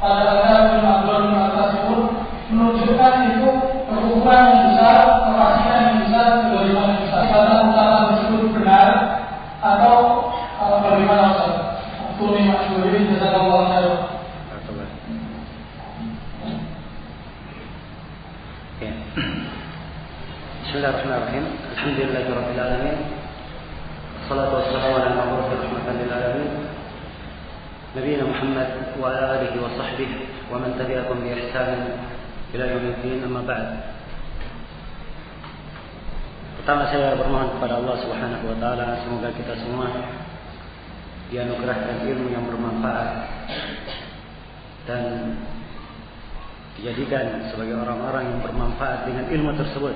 Al-Adab bin Abdul Al-Tasbur menunjukkan itu kekufuran yang besar, kefasikan yang besar, kedoliman yang besar. Kata ucapan tersebut benar atau bagaimana Ustaz? Tuni Masyuri jazakallahu khairan. Bismillahirrahmanirrahim. Alhamdulillahirabbil alamin. Wassalatu wassalamu ala mabu'uts rahmatan lil alamin. Nabiyina Muhammad wa ala alihi wa sahbihi wa man tabi'ahum bi ihsan ila yaumil din, amma ba'd. Pertama saya bermohon kepada Allah Subhanahu wa taala semoga kita semua dianugerahkan ilmu yang bermanfaat dan dijadikan sebagai orang-orang yang bermanfaat dengan ilmu tersebut.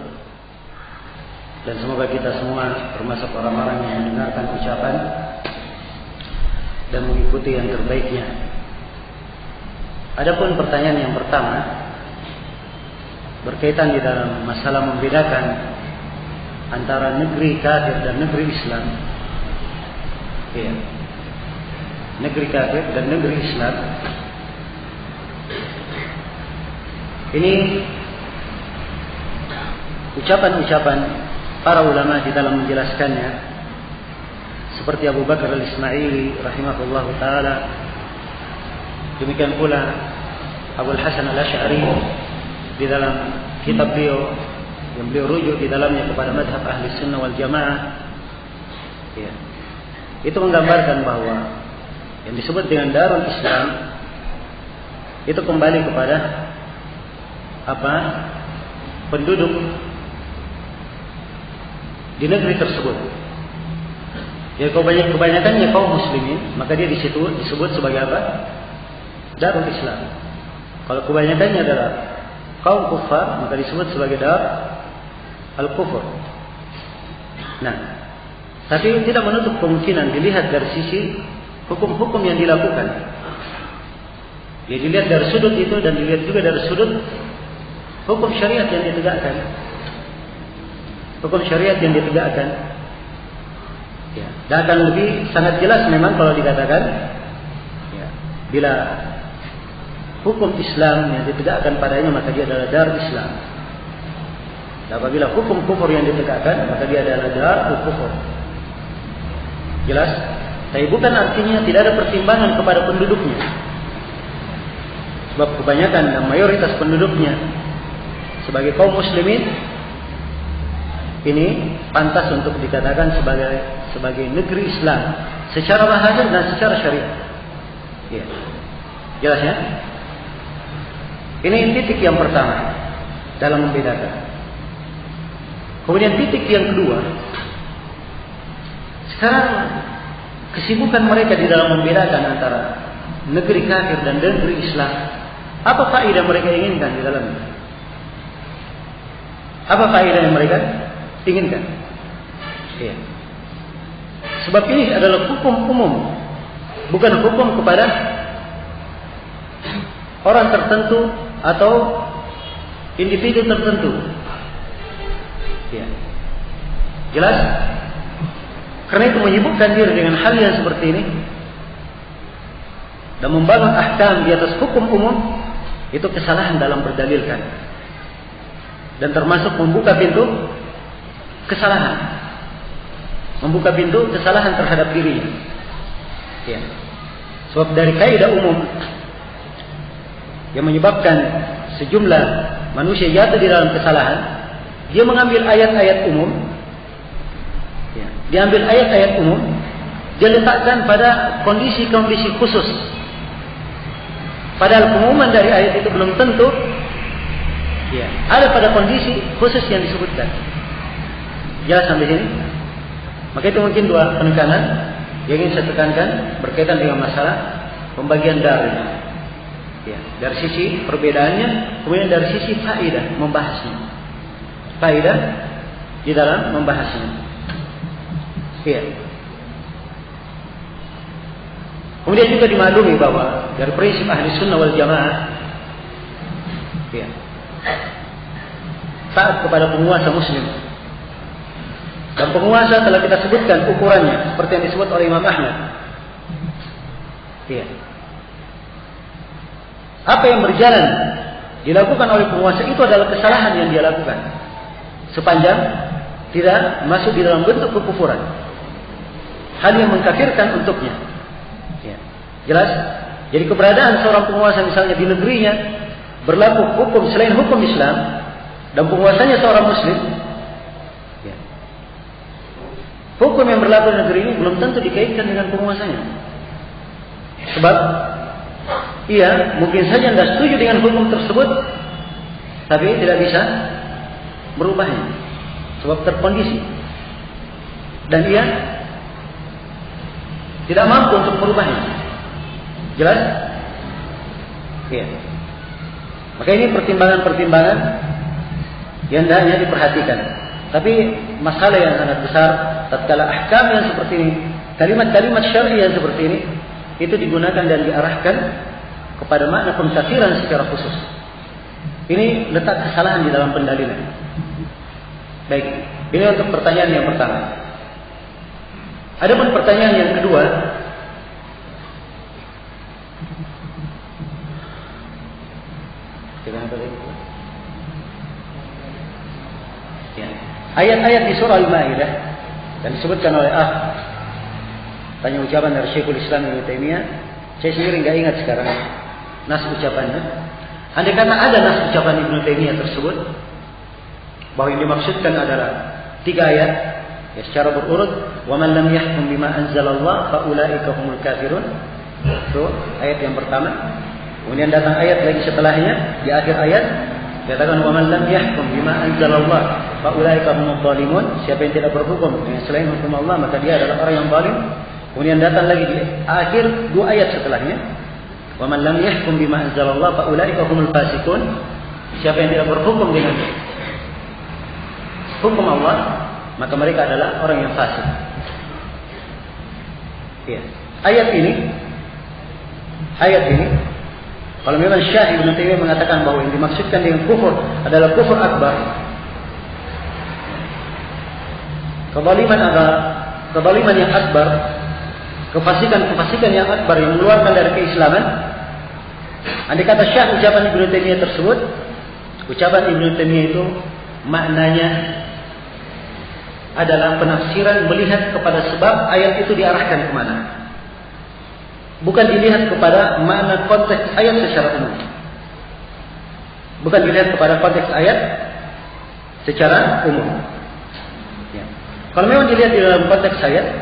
Dan semoga kita semua termasuk orang-orang yang mendengarkan ucapan dan mengikuti yang terbaiknya. Adapun pertanyaan yang pertama berkaitan di dalam masalah membedakan antara negeri kafir dan negeri Islam. Ya. Negeri kafir dan negeri Islam. Ini ucapan-ucapan para ulama di dalam menjelaskannya, seperti Abu Bakar Al-Ismaili rahimahullahu taala, demikian pula Abu Hasan Al-Asy'ari di dalam kitab beliau yang beliau rujuk di dalamnya kepada mazhab Ahli Sunnah wal Jamaah. Ya. Itu menggambarkan bahwa yang disebut dengan Darul Islam itu kembali kepada penduduk di negeri tersebut. Ya, kebanyakannya kaum muslimin, maka dia disebut sebagai apa? Darul Islam. Kalau kebanyakannya adalah kaum kufar, maka disebut sebagai Dar al-Kufur. Nah, tapi tidak menutup kemungkinan dilihat dari sisi hukum-hukum yang dilakukan. Ya, dilihat dari sudut itu dan dilihat juga dari sudut hukum syariat yang ditegakkan. Hukum syariat yang ditegakkan. Ya, dan akan lebih sangat jelas memang kalau dikatakan ya, bila hukum Islam yang ditegakkan padanya maka dia adalah Dar Islam. Dan apabila hukum kufur yang ditegakkan maka dia adalah Dar al-Kufur. Jelas? Tapi bukan artinya tidak ada pertimbangan kepada penduduknya. Sebab kebanyakan dan mayoritas penduduknya sebagai kaum muslimin ini pantas untuk dikatakan sebagai negeri Islam secara bahasa dan secara syariat. Ya. Jelas ya? Ini titik yang pertama dalam membedakan. Kemudian titik yang kedua, sekarang kesibukan mereka di dalam membedakan antara negeri kafir dan negeri Islam. Apa faedah mereka inginkan di dalamnya? Apa faedah yang mereka inginkan? Ya. Sebab ini adalah hukum umum, bukan hukum kepada orang tertentu atau individu tertentu. Ya. Jelas? Karena itu menyibukkan diri dengan hal yang seperti ini dan membangun ahkam di atas hukum umum itu kesalahan dalam berdalilkan dan termasuk membuka pintu kesalahan, membuka pintu kesalahan terhadap dirinya. Ya. Sebab dari kaidah umum yang menyebabkan sejumlah manusia jatuh di dalam kesalahan, dia mengambil ayat-ayat umum, ya, diambil ayat-ayat umum, dia letakkan pada kondisi-kondisi khusus. Padahal pengumuman dari ayat itu belum tentu ya, ada pada kondisi khusus yang disebutkan. Jelas sampai sini? Maka itu mungkin dua penekanan yang ingin saya tekankan berkaitan dengan masalah pembagian dar. Ya, dari sisi perbedaannya, kemudian dari sisi faedah membahasnya. Faedah di dalam membahasnya. Ya. Kemudian juga dimaklumi bahwa dari prinsip Ahli Sunnah wal Jamaah, ya, taat kepada penguasa muslim. Dan penguasa telah kita sebutkan ukurannya seperti yang disebut oleh Imam Ahmad. Ya. apa yang berjalan dilakukan oleh penguasa itu adalah kesalahan yang dia lakukan, sepanjang tidak masuk di dalam bentuk kekufuran, hal yang mengkafirkan untuknya. Ya. Jelas? Jadi keberadaan seorang penguasa misalnya di negerinya berlaku hukum selain hukum Islam dan penguasanya seorang Muslim, ya. Hukum yang berlaku di negeri ini belum tentu dikaitkan dengan penguasanya. Sebab ia mungkin saja tidak setuju dengan hukum tersebut, tapi tidak bisa merubahnya, sebab terkondisi, dan ia tidak mampu untuk merubahnya. Jelas? Iya. Maka ini pertimbangan-pertimbangan yang hendaknya diperhatikan. Tapi masalah yang sangat besar, tatkala ahkam yang seperti ini, kalimat-kalimat syar'i yang seperti ini, itu digunakan dan diarahkan kepada makna pengkafiran secara khusus. Ini letak kesalahan di dalam pendalilan. Baik, ini untuk pertanyaan yang pertama. Adapun pertanyaan yang kedua, ya, ayat-ayat di surah Al-Maidah dan disebutkan oleh tanya ucapan dari Syekhul Islam Ibnu Taimiyah. Saya sendiri nggak ingat sekarang nas ucapannya. Andai kata ada nas ucapan Ibnu Taimiyah tersebut, bahwa yang dimaksudkan adalah 3 ayat, ya, secara berurut, wa man lam yahkum bima anzalallah fa ulaika humul kafirun. Itu ayat yang pertama. Kemudian datang ayat lagi setelahnya, di akhir ayat dikatakan wa man lam yahkum bima anzalallah fa ulaika humul zalimun. Siapa yang tidak berhukum dengan selain hukum Allah, maka dia adalah orang yang zalim. Kemudian datang lagi di akhir 2 ayat setelahnya, wa man lam yahkum bima anzalallah fa ulaika humul fasiqun. Siapa yang tidak berhukum dengan hukum Allah, maka mereka adalah orang yang fasik. Ya. Ayat ini, kalau memang Syekh Ibnu Taimiyah mengatakan bahwa yang dimaksudkan dengan kufur adalah kufur akbar, kezaliman yang akbar, kefasikan yang akbar yang mengeluarkan dari keislaman. Andai kata Syekh ucapan Ibnu Taimiyah tersebut, ucapan Ibnu Taimiyah itu maknanya adalah penafsiran melihat kepada sebab ayat itu diarahkan kemana, bukan dilihat kepada makna konteks ayat secara umum, bukan dilihat kepada konteks ayat secara umum. Ya. Kalau memang dilihat di dalam konteks ayat,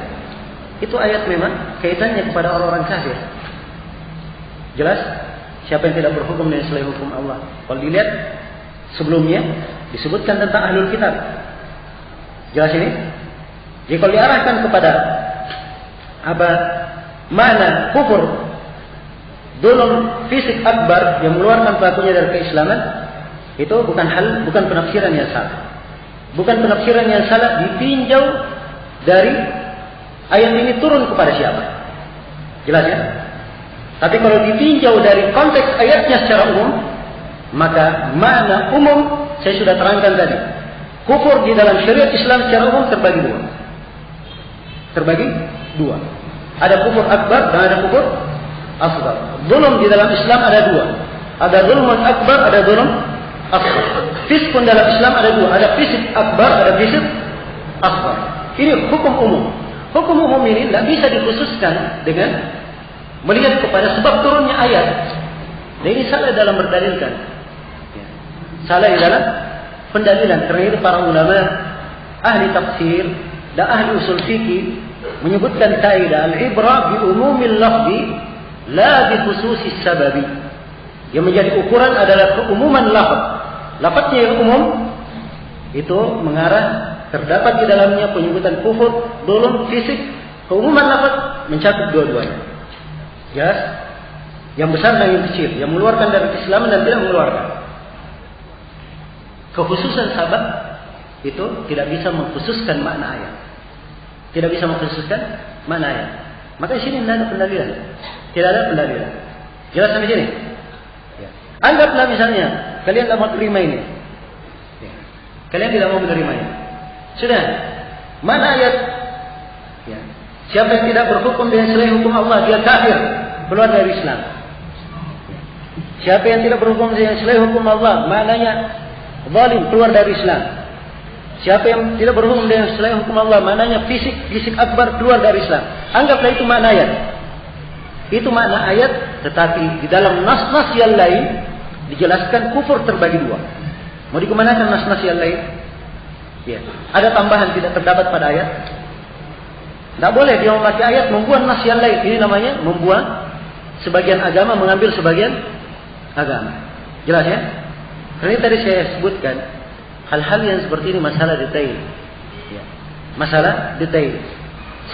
itu ayat memang kaitannya kepada orang-orang kafir. Jelas? Siapa yang tidak berhukum dengan selain hukum Allah. Kalau dilihat sebelumnya disebutkan tentang ahlul kitab. Jelas ini? Jadi kalau diarahkan kepada makna kufur, zulm fisik akbar yang mengeluarkan pelakunya dari keislaman, itu bukan penafsiran yang salah. Bukan penafsiran yang salah ditinjau dari ayat ini turun kepada siapa. Jelas ya? Tapi kalau ditinjau dari konteks ayatnya secara umum, maka makna umum saya sudah terangkan tadi. Kufur di dalam syariat Islam secara umum terbagi dua. Ada kufur akbar dan ada kufur asghar. Zulm di dalam Islam ada 2. Ada zulmun akbar, ada zulm asghar. Fiskun dalam Islam ada 2. Ada fisik akbar, ada fisik asghar. Ini hukum umum. Hukum umum ini tidak bisa dikhususkan dengan melihat kepada sebab turunnya ayat. Dan ini salah dalam berdalilkan. Salah di dalam pendalilan. Karena itu para ulama ahli tafsir dan ahli usul fikih menyebutkan kaidah al-ibrah bi umumil lafzi la bi khususis sababi. Yang menjadi ukuran adalah keumuman lafaz. Lafaznya yang umum itu mengarah terdapat di dalamnya penyebutan kufur, zulm, fisik. Keumuman lafaz mencakup dua-duanya. Jelas? Yang besar dan yang kecil, yang mengeluarkan dari keislaman dan tidak mengeluarkan. Kekhususan sabab itu tidak bisa mengkhususkan makna ayat. Tidak bisa mengkhususkan makna ayat. Maka di sini tidak ada pendalilan. Tidak ada pendalilan. Jelas sampai sini? Ya. Anggaplah misalnya kalian tidak mau terima ini. Ya. Kalian tidak mau menerimanya. Sudah. Mana ayat? Ya. Siapa yang tidak berhukum dengan selain hukum Allah, dia kafir, keluar dari Islam. Ya. Siapa yang tidak berhukum dengan selain hukum Allah, maknanya zalim, keluar dari Islam. Siapa yang tidak berhukum dengan selain hukum Allah, maknanya fisik akbar, keluar dari Islam. Anggaplah itu makna ayat. Itu makna ayat, tetapi di dalam nas-nas yang lain dijelaskan kufur terbagi dua. Mau dikemanakan nas-nas yang lain? Ya. Ada tambahan tidak terdapat pada ayat? Tidak boleh dia memakai ayat membuat nas yang lain. Ini namanya membuat sebagian agama mengambil sebagian agama. Jelas ya? Karena tadi saya sebutkan hal-hal yang seperti ini masalah detail. Ya. Masalah detail.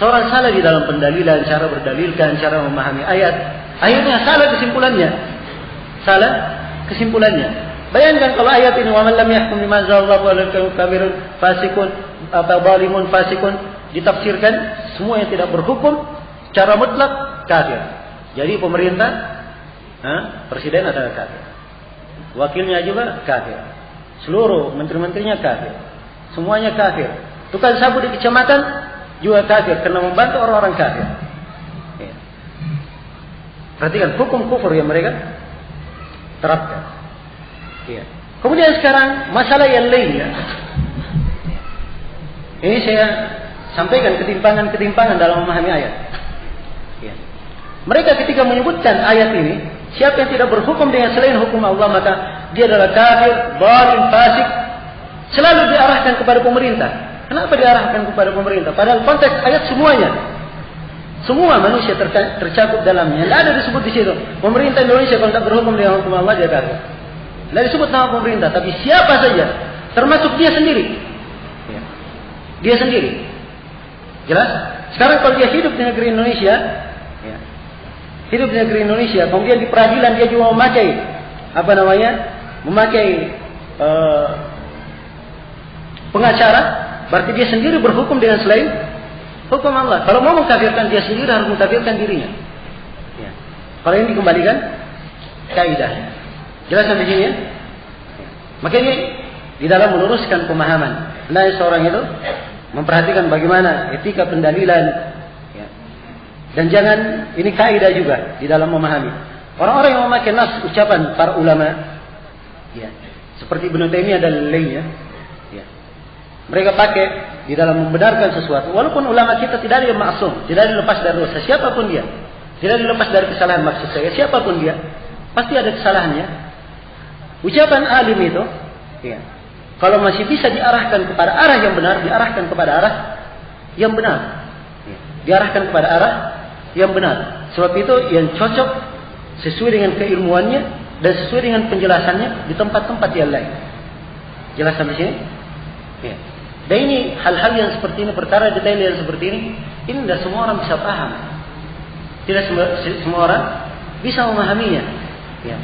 Seorang salah di dalam pendalilan, cara berdalilkan, cara memahami ayat. Akhirnya salah kesimpulannya. Salah kesimpulannya. Bayangkan kalau ayat ini wa man lam yahkum bima anzalallahu alaika kafirun fasikun atau zalimun fasikun ditafsirkan semua yang tidak berhukum secara mutlak kafir. Jadi pemerintah, presiden adalah kafir. Wakilnya juga kafir. Seluruh menteri-menterinya kafir. Semuanya kafir. Tukang sapu di kecamatan juga kafir karena membantu orang-orang kafir. Ya. Perhatikan hukum kufur yang mereka terapkan. Ya. Kemudian sekarang masalah yang lainnya. Ini saya sampaikan ketimpangan dalam memahami ayat. Ya. Mereka ketika menyebutkan ayat ini, siapa yang tidak berhukum dengan selain hukum Allah maka dia adalah kafir, zalim, fasik. Selalu diarahkan kepada pemerintah. Kenapa diarahkan kepada pemerintah? Padahal konteks ayat semuanya. Semua manusia tercakup dalamnya. Tidak ada disebut di situ. Pemerintah Indonesia kalau tidak berhukum dengan hukum Allah dia kafir. Tidak disebut nama pemerintah, tapi siapa saja, termasuk dia sendiri. Ya. Dia sendiri. Jelas? Sekarang kalau dia hidup di negeri Indonesia, ya. Hidup di negeri Indonesia, kemudian di peradilan dia juga memakai, memakai pengacara, berarti dia sendiri berhukum dengan selain hukum Allah. Kalau mau mengkafirkan dia sendiri harus mengkafirkan dirinya. Ya. Kalau ini dikembalikan kaidahnya. Jelas sampai sini ya? Makanya di dalam meluruskan pemahaman, hendaknya seorang itu memperhatikan bagaimana etika pendalilan, ya. Dan jangan ini kaidah juga di dalam memahami. Orang-orang yang memakai nas ucapan para ulama, ya, seperti Ibnu Taimiyah dan lainnya, ya, mereka pakai di dalam membenarkan sesuatu. Walaupun ulama kita tidak ada yang maksum, tidak ada lepas dari dosa, siapapun dia, tidak dilepas dari kesalahan maksud saya, siapapun dia, pasti ada kesalahannya. Ucapan alim itu, ya, kalau masih bisa diarahkan kepada arah yang benar, diarahkan kepada arah yang benar. Ya, diarahkan kepada arah yang benar. Sebab itu yang cocok sesuai dengan keilmuannya dan sesuai dengan penjelasannya di tempat-tempat yang lain. Jelas sampai sini? Ya. Dan ini hal-hal yang seperti ini, perkara detail yang seperti ini tidak semua orang bisa paham. Tidak semua orang bisa memahaminya. Ya.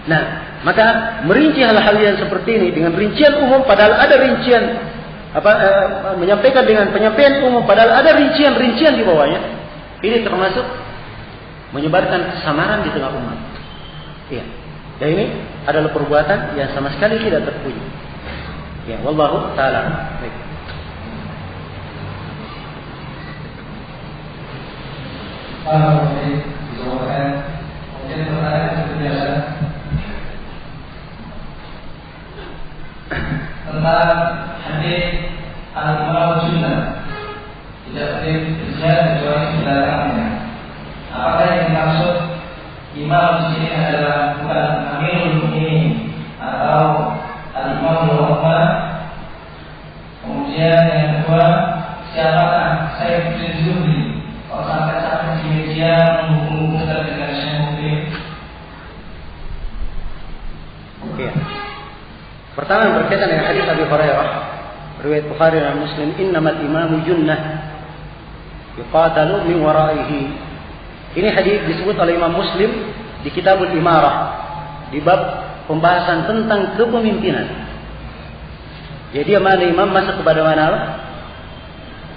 Nah, maka merinci hal-hal yang seperti ini dengan rincian umum, padahal ada rincian menyampaikan dengan penyampaian umum, padahal ada rincian di bawahnya. Ini termasuk menyebarkan kesamaran di tengah umat. Iya. Dan ini adalah perbuatan yang sama sekali tidak terpuji. Ya, wallahu taala. Baik. Mungkin pertanyaan seperti biasa tentang hadis al-imam sunnah tidak boleh berjihad kecuali dilarangnya. Apakah yang dimaksud imam di sini adalah bukan amirul mukminin atau al-imam al-umma? Kemudian yang kedua, siapakah Sayyid bin Zuhri? Kalau sampai di media menghubung-hubungkan dengan Syekh Mubin. Oke. Pertama berkaitan dengan hadis Abi Hurairah, riwayat Bukhari dan Muslim, innamal imamu junnah yuqatalu min waraihi. Ini hadis disebut oleh Imam Muslim di Kitabul Imarah di bab pembahasan tentang kepemimpinan. Jadi mana imam masuk kepada mana?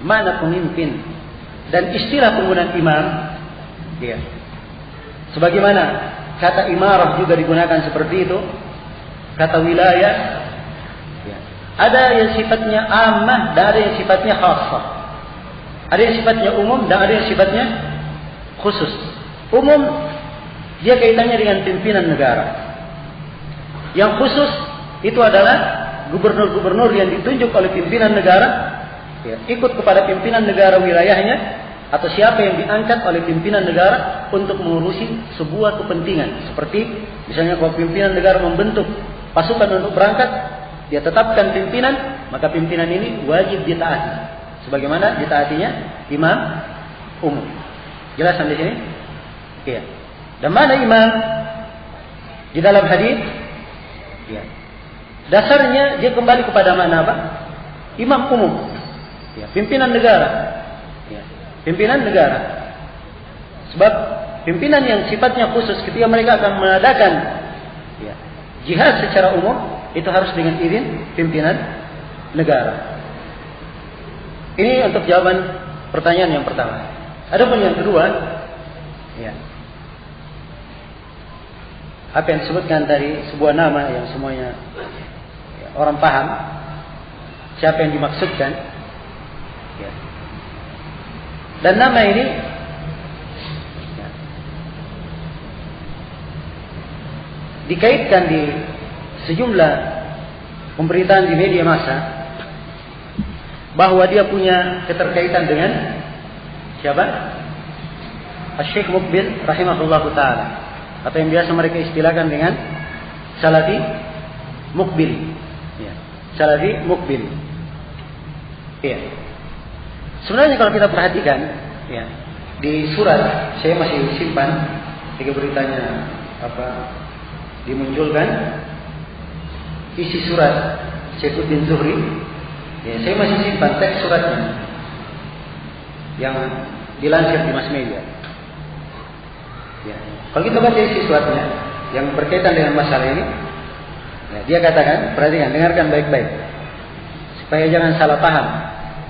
Mana pemimpin. Dan istilah penggunaan imam, ya. Sebagaimana kata imarah juga digunakan seperti itu, kata wilayah, ya. Ada yang sifatnya ammah dan ada yang sifatnya khassah. Ada yang sifatnya umum dan ada yang sifatnya khusus. Umum dia kaitannya dengan pimpinan negara. Yang khusus itu adalah gubernur-gubernur yang ditunjuk oleh pimpinan negara, ya, ikut kepada pimpinan negara wilayahnya, atau siapa yang diangkat oleh pimpinan negara untuk mengurusi sebuah kepentingan. Seperti misalnya kalau pimpinan negara membentuk pasukan untuk berangkat, dia tetapkan pimpinan, maka pimpinan ini wajib ditaati, sebagaimana ditaatinya imam umum. Jelas sampai sini? Iya. Dan mana imam di dalam hadis? Ya. Dasarnya dia kembali kepada mana apa? Imam umum. Ya, pimpinan negara. Ya, pimpinan negara. Sebab pimpinan yang sifatnya khusus ketika mereka akan mengadakan ya, jihad secara umum itu harus dengan izin pimpinan negara. Ini untuk jawaban pertanyaan yang pertama. Adapun yang kedua, ya. Apa yang disebutkan tadi sebuah nama yang semuanya ya, orang paham siapa yang dimaksudkan ya. Dan nama ini ya, dikaitkan di sejumlah pemberitaan di media massa bahwa dia punya keterkaitan dengan siapa? Syekh Muqbil rahimahullahu ta'ala, atau yang biasa mereka istilahkan dengan Salafi Muqbil. Ya. Salafi Muqbil. Ya. Sebenarnya kalau kita perhatikan, ya, di surat saya masih simpan ketika beritanya dimunculkan isi surat Saifuddin Zuhri. Ya, saya masih simpan teks suratnya yang dilansir di mass media. Ya. Kalau kita baca isi suratnya yang berkaitan dengan masalah ini, ya, dia katakan, perhatikan, dengarkan baik-baik, supaya jangan salah paham,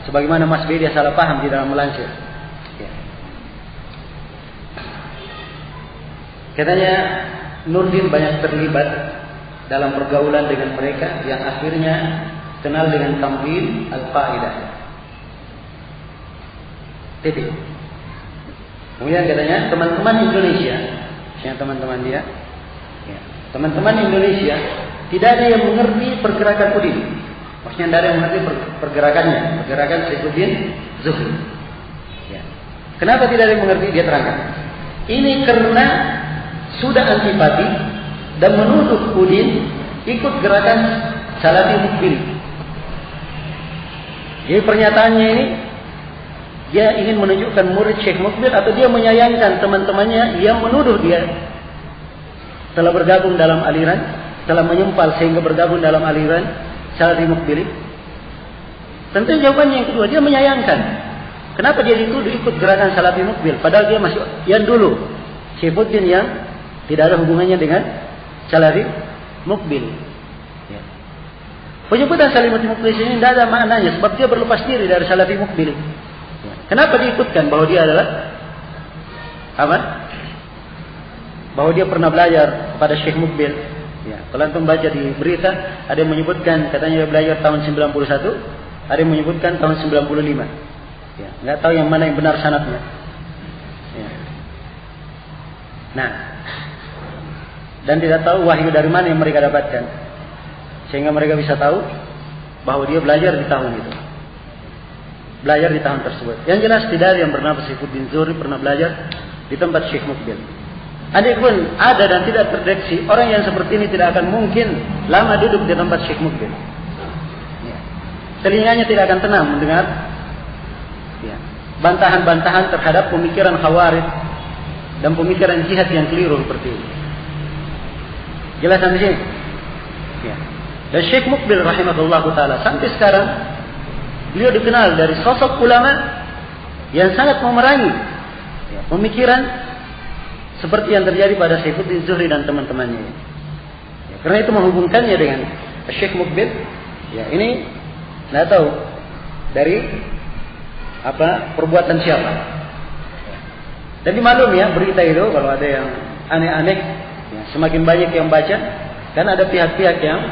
sebagaimana mas media salah paham di dalam melansir. Ya. Katanya Nurdin banyak terlibat dalam pergaulan dengan mereka yang akhirnya kenal dengan tamwil al-qaidah. Titik. Kemudian katanya teman-teman Indonesia, yang teman-teman dia, ya, teman-teman Indonesia tidak ada yang mengerti pergerakan Udin. Maksudnya tidak ada yang mengerti pergerakan Saifuddin Zuhri. Ya. Kenapa tidak ada yang mengerti? Dia terangkan. Ini karena sudah antipati dan menuduh Udin ikut gerakan Salafi Muqbil. Jadi pernyataannya ini, dia ingin menunjukkan murid Syekh Muqbil atau dia menyayangkan teman-temannya yang menuduh dia telah bergabung dalam aliran, telah menyempal sehingga bergabung dalam aliran Salafi Muqbil. Tentu jawabannya yang kedua, dia menyayangkan. Kenapa dia dituduh ikut gerakan Salafi Muqbil padahal dia masih yang dulu Saifuddin yang tidak ada hubungannya dengan Salafi Muqbil. Ya. Penyebutan Salafi Muqbil ini tidak ada maknanya sebab dia berlepas diri dari Salafi Muqbil. Kenapa diikutkan bahwa dia adalah apa? Bahwa dia pernah belajar kepada Syekh Muqbil. Ya, kalau antum baca di berita, ada yang menyebutkan katanya dia belajar tahun 91, ada yang menyebutkan tahun 95. Ya, enggak tahu yang mana yang benar sanadnya. Ya. Nah, dan tidak tahu wahyu dari mana yang mereka dapatkan, sehingga mereka bisa tahu bahwa dia belajar di tahun itu. Belajar di tahun tersebut. Yang jelas tidak ada yang bernama Saifuddin Zuhri pernah belajar di tempat Syekh Muqbil. Adapun ada dan tidak terdeteksi, orang yang seperti ini tidak akan mungkin lama duduk di tempat Syekh Muqbil. Ya. Telinganya tidak akan tenang mendengar ya, bantahan-bantahan terhadap pemikiran Khawarij dan pemikiran jihad yang keliru seperti ini. Jelas sampai sini? Ya. Dan Syekh Muqbil rahimahullahu ta'ala sampai sekarang beliau dikenal dari sosok ulama yang sangat memerangi ya, pemikiran seperti yang terjadi pada Saifuddin Zuhri dan teman-temannya. Ya, karena itu menghubungkannya dengan Syekh Muqbil, ya ini tidak tahu dari apa perbuatan siapa. Dan dimaklum ya berita itu kalau ada yang aneh-aneh, ya, semakin banyak yang baca dan ada pihak-pihak yang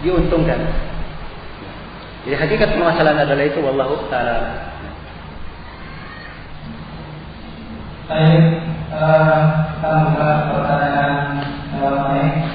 diuntungkan. Jadi hakikat permasalahan adalah itu, wallahu ta'ala. Baik, Kita buka pertanyaan jawab baik.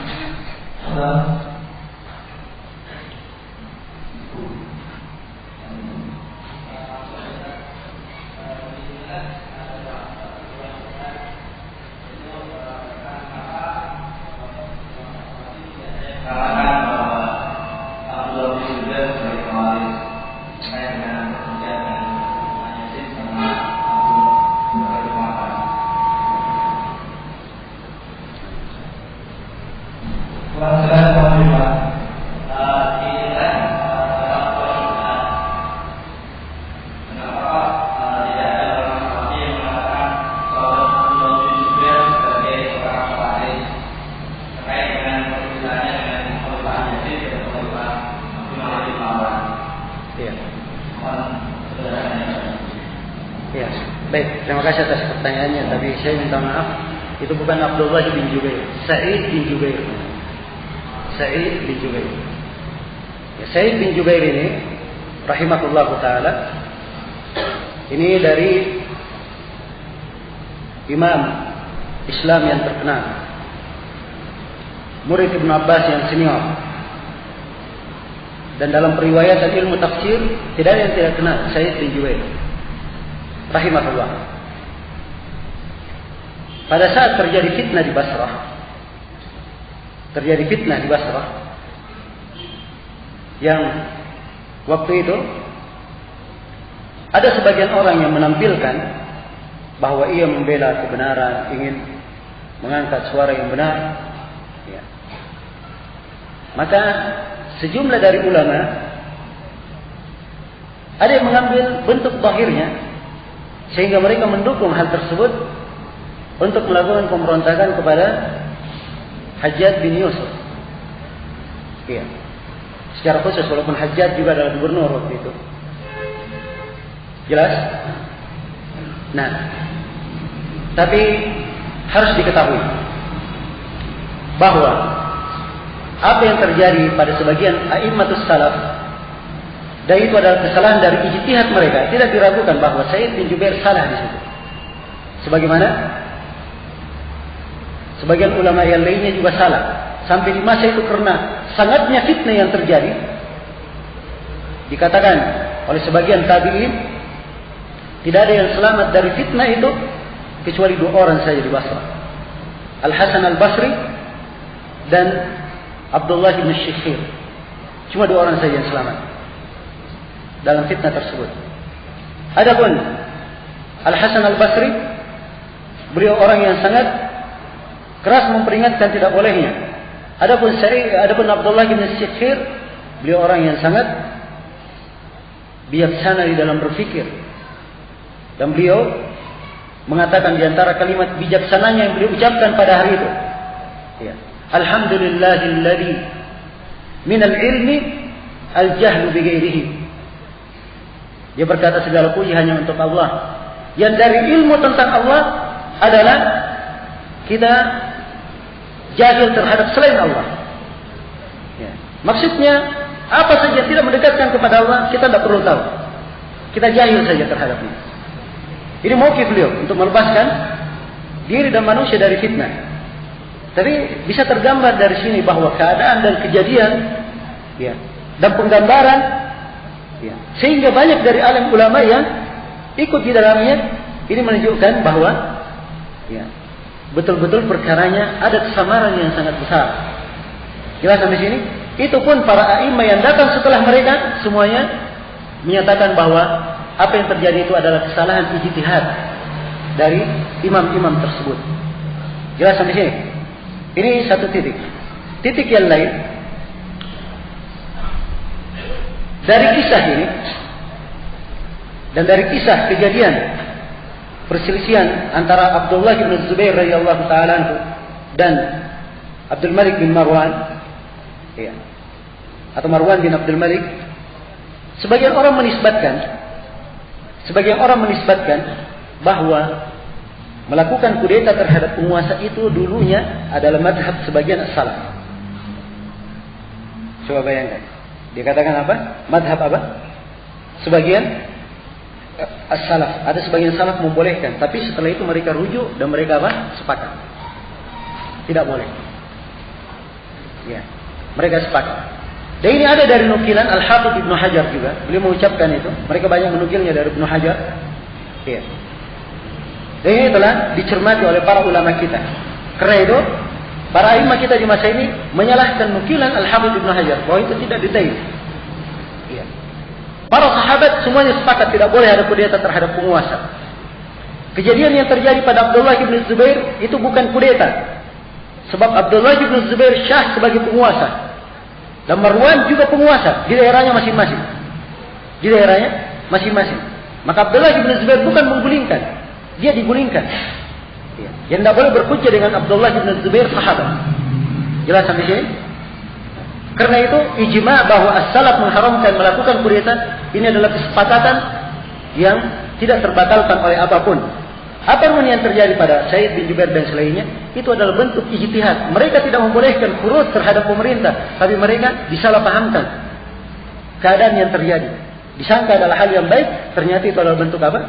Terima kasih atas pertanyaannya, tapi saya minta maaf, itu bukan Abdullah bin Jubair, Sa'id bin Jubair. Sa'id bin Jubair. Ya, Sa'id bin Jubair ini rahimahullahu taala ini dari imam Islam yang terkenal, murid Ibnu Abbas yang senior. Dan dalam periwayatan ilmu tafsir tidak ada yang tidak kenal Sa'id bin Jubair rahimahullah. Pada saat terjadi fitnah di Basrah, yang waktu itu ada sebagian orang yang menampilkan bahwa ia membela kebenaran, ingin mengangkat suara yang benar. Ya. Maka sejumlah dari ulama ada yang mengambil bentuk zahirnya, sehingga mereka mendukung hal tersebut untuk melakukan pemberontakan kepada Hajjaj bin Yusuf. Iya. Secara khusus, walaupun Hajjaj juga adalah gubernur waktu itu. Jelas? Nah, tapi harus diketahui bahwa apa yang terjadi pada sebagian a'immatus salaf, dan itu adalah kesalahan dari ijtihad mereka, tidak diragukan bahwa Sa'id bin Jubair salah di situ. Sebagaimana sebagian ulama yang lainnya juga salah. Sampai di masa itu karena sangatnya fitnah yang terjadi, dikatakan oleh sebagian tabi'in, tidak ada yang selamat dari fitnah itu kecuali 2 orang saja di Basrah. Al-Hasan al-Basri dan Abdullah bin Shikhir. Cuma 2 orang saja yang selamat dalam fitnah tersebut. Adapun Al-Hasan al-Basri, beliau orang yang sangat keras memperingatkan tidak bolehnya. Adapun Abdullah bin Shikhir, beliau orang yang sangat bijaksana di dalam berfikir. Dan beliau mengatakan di antara kalimat bijaksananya yang beliau ucapkan pada hari itu, ya, Alhamdulillahilladzi minal ilmi al-jahlu bighairihi. Dia berkata segala puji hanya untuk Allah. Yang dari ilmu tentang Allah adalah kita jahil terhadap selain Allah. Ya. Maksudnya apa saja tidak mendekatkan kepada Allah, kita tidak perlu tahu. Kita jahil saja terhadapnya. Ini mauqif beliau untuk melepaskan diri dan manusia dari fitnah. Tapi bisa tergambar dari sini bahwa keadaan dan kejadian, ya, dan penggambaran, ya, sehingga banyak dari alim ulama yang ikut di dalamnya. Ini menunjukkan bahwa, ya, betul-betul perkaranya ada kesamaran yang sangat besar. Jelas sampai sini? Itu pun para a'imah yang datang setelah mereka semuanya menyatakan bahwa apa yang terjadi itu adalah kesalahan ijtihad dari imam-imam tersebut. Jelas sampai sini? Ini satu titik. Titik yang lain, dari kisah ini dan dari kisah kejadian perselisihan antara Abdullah bin Zubair radhiyallahu taala anhu dan Abdul Malik bin Marwan, ya, atau Marwan bin Abdul Malik, sebagian orang menisbatkan bahwa melakukan kudeta terhadap penguasa itu dulunya adalah madhab sebagian as-salaf. Coba bayangkan, dia katakan apa? Madhab apa? Sebagian as-salaf. Ada sebagian salaf membolehkan, tapi setelah itu mereka rujuk dan mereka apa? Sepakat. Tidak boleh. Ya, mereka sepakat. Dan ini ada dari nukilan Al-Hafidz Ibnu Hajar juga. Beliau mengucapkan itu. Mereka banyak menukilnya dari Ibnu Hajar. Ya. Dan ini telah dicermati oleh para ulama kita. Karena itu, para imam kita di masa ini menyalahkan nukilan Al-Hafidz Ibnu Hajar bahwa itu tidak detail. Ya. Para sahabat semuanya sepakat tidak boleh ada kudeta terhadap penguasa. Kejadian yang terjadi pada Abdullah bin Zubair itu bukan kudeta. Sebab Abdullah bin Zubair syah sebagai penguasa. Dan Marwan juga penguasa di daerahnya masing-masing. Di daerahnya masing-masing. Maka Abdullah bin Zubair bukan menggulingkan, dia digulingkan. Ya. Yang tidak boleh berhujjah dengan Abdullah bin Zubair sahabat. Jelas sampai sini? Karena itu ijma' bahwa as-salaf mengharamkan melakukan kudeta ini adalah kesepakatan yang tidak terbatalkan oleh apapun. Apapun yang terjadi pada Said bin Jubair dan selainnya, itu adalah bentuk ijtihad. Mereka tidak membolehkan khuruj terhadap pemerintah, tapi mereka disalahpahamkan keadaan yang terjadi. Disangka adalah hal yang baik, ternyata itu adalah bentuk apa?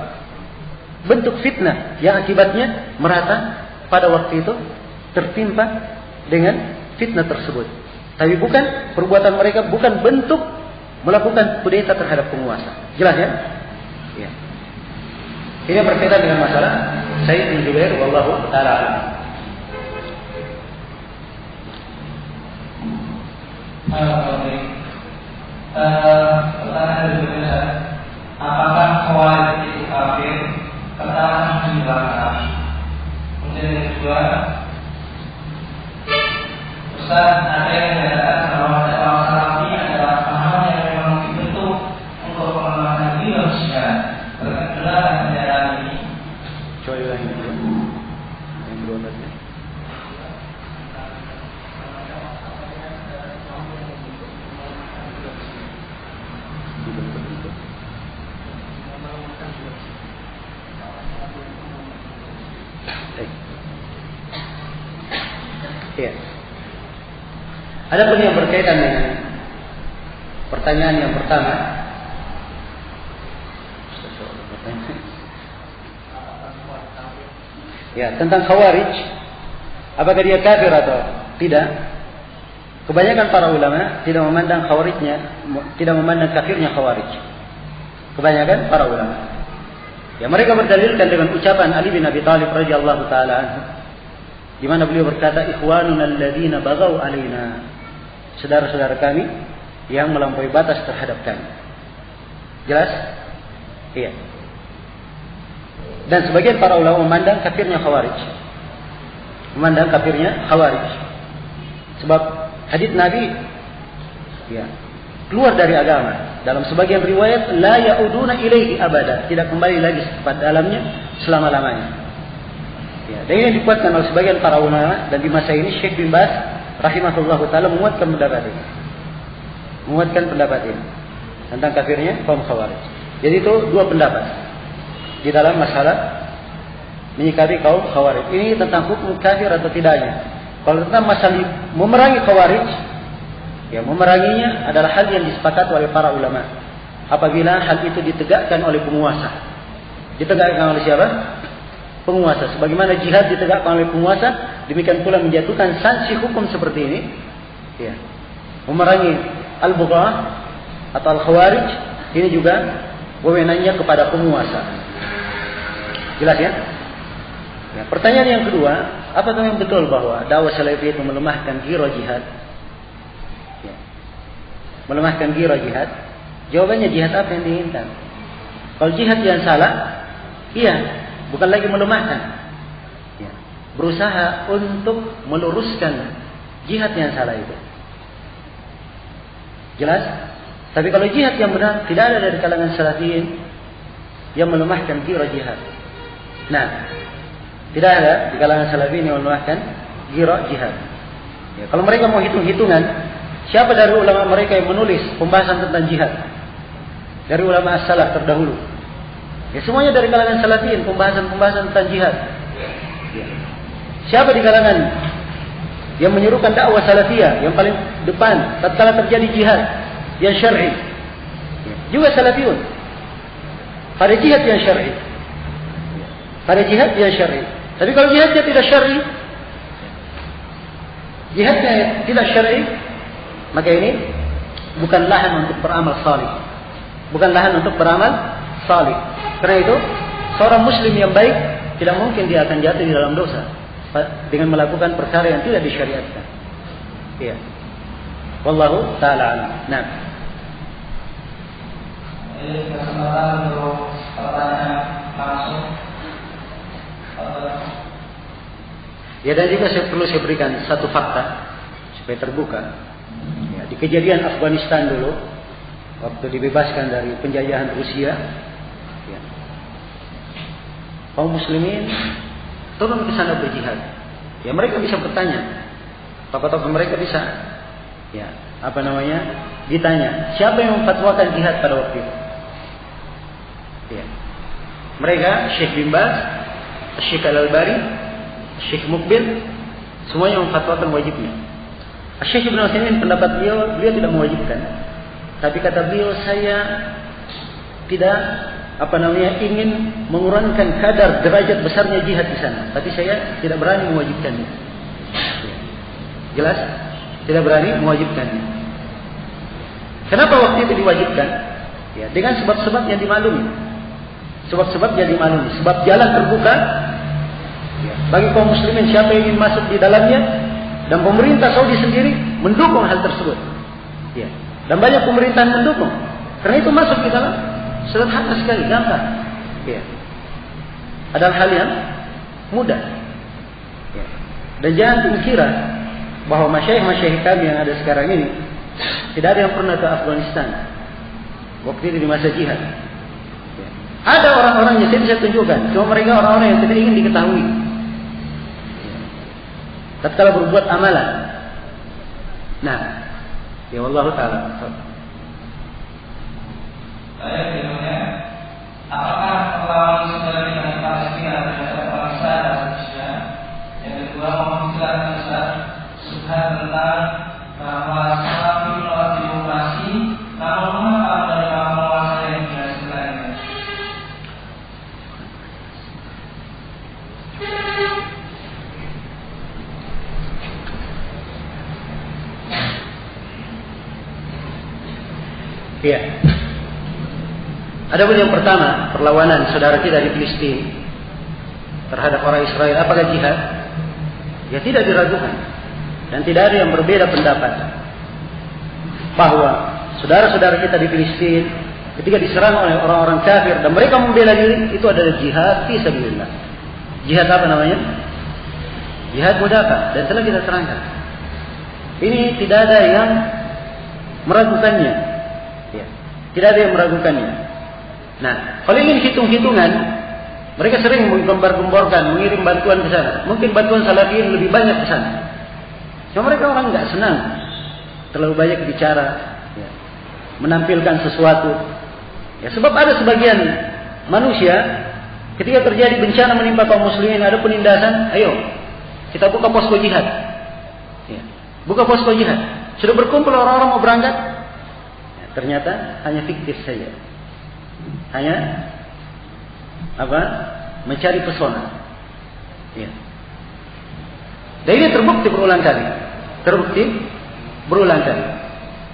Bentuk fitnah yang akibatnya merata pada waktu itu tertimpa dengan fitnah tersebut. Tapi bukan perbuatan mereka, bukan bentuk melakukan kudeta terhadap penguasa. Jelas ya? Ya. Ini berkaitan dengan masalah Said bin Jubair wallahu ta'ala a'lam. Pertanyaan berikutnya, apakah Khawarij itu kafir? Pertanyaan di belakang. Kemudian yang kedua, Ustaz, ada yang mengatakan bahwa dakwah salafi adalah pemahaman yang memang dibentuk untuk pengembangan manusia. Benar kenyataan ini. Coba yang kedua. Yang kedua tadi. Ya. Ada pun yang berkaitan dengan pertanyaan yang pertama. Ya, tentang Khawarij, apakah dia kafir atau tidak? Kebanyakan para ulama tidak memandang Khawarijnya, tidak memandang kafirnya Khawarij. Kebanyakan para ulama. Ya, mereka berdalilkan dengan ucapan Ali bin Abi Thalib radhiyallahu taala anhu, di mana beliau berkata, "Ikhwanuna alladziina baghaw 'alaina." Saudara-saudara kami yang melampaui batas terhadap kami. Jelas? Iya. Dan sebagian para ulama memandang kafirnya Khawarij. Memandang kafirnya Khawarij. Sebab hadits Nabi ya, keluar dari agama. Dalam sebagian riwayat, la ya'uduna ilaihi abada, tidak kembali lagi pada dalamnya selama-lamanya. Ya, dan ini dikuatkan oleh sebagian para ulama, dan di masa ini Syekh bin Baz rahimahullahu taala menguatkan pendapat ini. Menguatkan pendapat ini tentang kafirnya kaum Khawarij. Jadi itu dua pendapat di dalam masalah menyikapi kaum Khawarij. Ini tentang hukum kafir atau tidaknya. Kalau tentang masalah memerangi Khawarij, ya memeranginya adalah hal yang disepakati oleh para ulama. Apabila hal itu ditegakkan oleh penguasa. Ditegakkan oleh siapa? Penguasa. Sebagaimana jihad ditegakkan oleh penguasa, demikian pula menjatuhkan sanksi hukum seperti ini. Ya. Memerangi al-Bughah atau al-Khawarij, ini juga wewenangnya kepada penguasa. Jelas ya? Ya, pertanyaan yang kedua, apakah yang betul bahwa dakwah salafi itu melemahkan ghirah jihad? Ya. Melemahkan ghirah jihad? Jawabannya, jihad apa yang diinginkan? Kalau jihad yang salah, iya, bukan lagi melemahkan. Ya. Berusaha untuk meluruskan jihad yang salah itu. Jelas? Tapi kalau jihad yang benar, tidak ada dari kalangan salafiyin yang melemahkan ghirah jihad. Nah, tidak ada di kalangan salafiyin yang melemahkan ghirah jihad. Ya, kalau mereka mau hitung-hitungan, siapa dari ulama mereka yang menulis pembahasan tentang jihad? Dari ulama as-salaf terdahulu. Ya, semuanya dari kalangan salafiyin, pembahasan tentang jihad. Ya. Siapa di kalangan yang menyerukan dakwah salafiyah yang paling depan tatkala terjadi jihad yang syar'i? Ya. Juga salafiyun. pada jihad yang syar'i. Pada jihad yang syar'i. Tapi kalau jihadnya tidak syar'i, jihadnya tidak syar'i, maka ini bukan lahan untuk beramal salih. Bukan lahan untuk beramal salih. Karena itu, seorang muslim yang baik tidak mungkin dia akan jatuh di dalam dosa dengan melakukan perkara yang tidak disyariatkan. Iya. Wallahu ta'ala a'lam. Nah. Ini kesempatan untuk pertanyaan langsung. Ya, dan juga perlu saya berikan satu fakta supaya terbuka. Ya, di kejadian Afghanistan dulu, waktu dibebaskan dari penjajahan Rusia, ya, kaum muslimin turun ke sana berjihad. Ya, mereka bisa bertanya, tokoh-tokoh mereka bisa, ya, ditanya, siapa yang memfatwakan jihad pada waktu itu? Ya. Mereka, Syekh bin Baz, Syekh Al-Albani, Syekh Mukbil, semuanya memfatwakan wajibnya. Syekh Ibn Utsaimin pendapat beliau tidak mewajibkan. Tapi kata beliau, saya tidak ingin mengurangkan kadar derajat besarnya jihad di sana. Tapi saya tidak berani mewajibkannya. Jelas? Tidak berani mewajibkannya. Kenapa waktu itu diwajibkan? Ya, dengan sebab-sebab yang dimaklumi. Sebab-sebab yang dimaklumi. Sebab jalan terbuka ya, bagi kaum muslimin siapa yang ingin masuk di dalamnya, dan pemerintah Saudi sendiri mendukung hal tersebut. Ya. Dan banyak pemerintahan mendukung. Karena itu masuk di dalam sederhana sekali, gampang. Ya. Adalah hal yang mudah. Ya. Dan jangan dikira bahwa masyayikh kami yang ada sekarang ini tidak ada yang pernah ke Afghanistan waktu itu di masa jihad. Ya. Ada orang-orang yang saya tunjukkan, cuma mereka orang-orang yang tidak ingin diketahui. Tatkala berbuat amalan. Nah, ya Allah Ta'ala. Saya bertanya, apakah perlawanan saudara kita di Palestina terhadap bangsa dan Indonesia? Yang kedua, mohon dijelaskan Ustaz subhat tentang bahwa Salafi menolak demokrasi, namun mengapa menerima penguasa yang tidak sebenarnya? Iya. Adapun yang pertama, perlawanan saudara kita di Palestina terhadap orang Israel, apakah jihad? Ya, tidak diragukan. Dan tidak ada yang berbeda pendapat bahwa saudara-saudara kita di Palestina ketika diserang oleh orang-orang kafir dan mereka membela diri, itu adalah jihad fi sabilillah. Jihad apa namanya? Jihad mudafa'ah, dan telah kita terangkan. Ini tidak ada yang meragukannya. Ya, tidak ada yang meragukannya. Nah, kalau ingin hitung-hitungan, mereka sering menggembar-gemborkan, mengirim bantuan ke sana. Mungkin bantuan Salafiyin lebih banyak ke sana. Cuma mereka orang nggak senang terlalu banyak bicara, ya, menampilkan sesuatu. Ya, sebab ada sebagian manusia ketika terjadi bencana menimpa kaum muslimin, ada penindasan, ayo kita buka posko jihad. Ya, buka posko jihad. Sudah berkumpul orang-orang mau berangkat. Ya, ternyata hanya fiktif saja. Hanya mencari pesona. Ya. Dan ini terbukti berulang kali.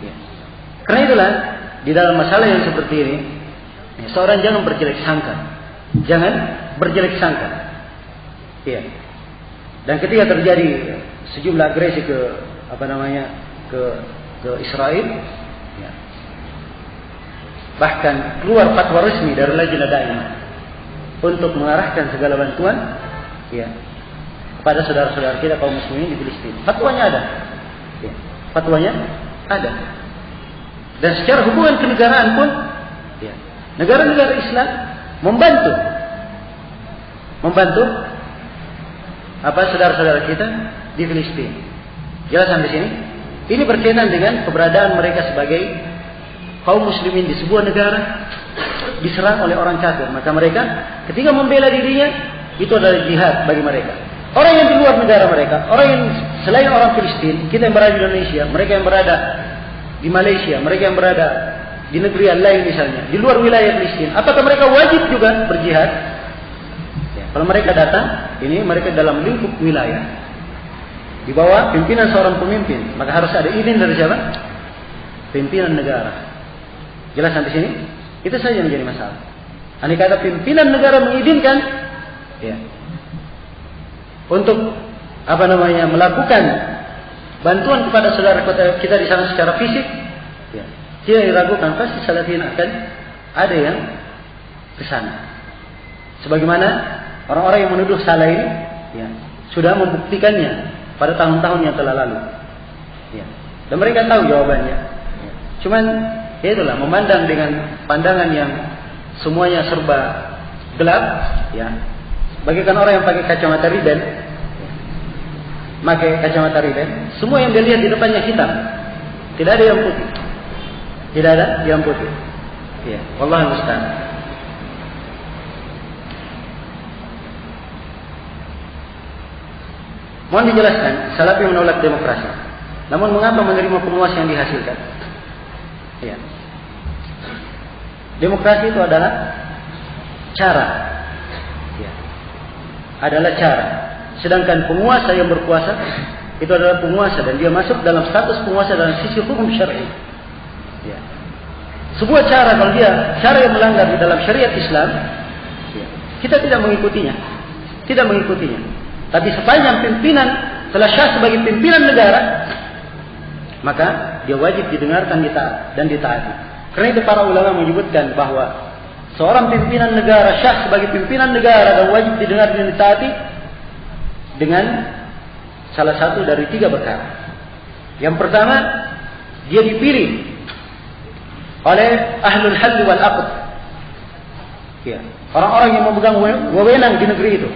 Ya. Karena itulah di dalam masalah yang seperti ini, ya, seorang jangan berjelek sangka. Jangan berjelek sangka. Ya. Dan ketika terjadi sejumlah agresi ke Israel, ya, bahkan keluar fatwa resmi dari Lajnah Daimah untuk mengarahkan segala bantuan, ya, kepada saudara-saudara kita kaum muslimin di Palestina. Fatwanya ada, ya, fatwanya ada. Dan secara hubungan kenegaraan pun, ya, negara-negara Islam membantu saudara-saudara kita di Palestina. Jelas sampai sini. Ini berkaitan dengan keberadaan mereka sebagai kaum muslimin di sebuah negara diserang oleh orang kafir. Maka mereka ketika membela dirinya, itu adalah jihad bagi mereka. Orang yang di luar negara mereka, orang yang selain orang Palestina, kita yang berada di Indonesia, mereka yang berada di Malaysia, mereka yang berada di negeri yang lain misalnya, di luar wilayah Palestina, apakah mereka wajib juga berjihad? Ya, kalau mereka datang, ini mereka dalam lingkup wilayah, di bawah pimpinan seorang pemimpin, maka harus ada izin dari siapa? Pimpinan negara. Jelas sampai sini? Itu saja yang menjadi masalah. Andai kata pimpinan negara mengizinkan, ya, untuk melakukan bantuan kepada saudara kita di sana secara fisik, ya, tidak diragukan pasti Salafiyin akan ada yang ke sana. Sebagaimana orang-orang yang menuduh salah ini, ya, sudah membuktikannya pada tahun-tahun yang telah lalu. Ya. Dan mereka tahu jawabannya. Ya. Cuman ya itulah, memandang dengan pandangan yang semuanya serba gelap, ya. Bagaikan orang yang pakai kacamata Ray-Ban, pakai kacamata Ray-Ban, semua yang dia lihat di depannya hitam, tidak ada yang putih, tidak ada yang putih. Ya, Wallahu musta'an. Mohon dijelaskan, Salafi menolak demokrasi. Namun mengapa menerima penguasa yang dihasilkan? Ya. Demokrasi itu adalah cara. Ya. Adalah cara. Sedangkan penguasa yang berkuasa itu adalah penguasa dan dia masuk dalam status penguasa dalam sisi hukum syar'i. Ya. Sebuah cara kalau dia cara yang melanggar di dalam syariat Islam, ya, kita tidak mengikutinya. Tidak mengikutinya. Tapi sepanjang pimpinan telah syah sebagai pimpinan negara, maka dia wajib didengarkan dan ditaati. Karena itu para ulama menyebutkan bahwa seorang pimpinan negara syah sebagai pimpinan negara dan wajib didengar dan ditaati dengan salah satu dari 3 perkara. Yang pertama, dia dipilih oleh ahlul hal wal aqd. Ya, orang-orang yang memegang wewenang di negeri itu.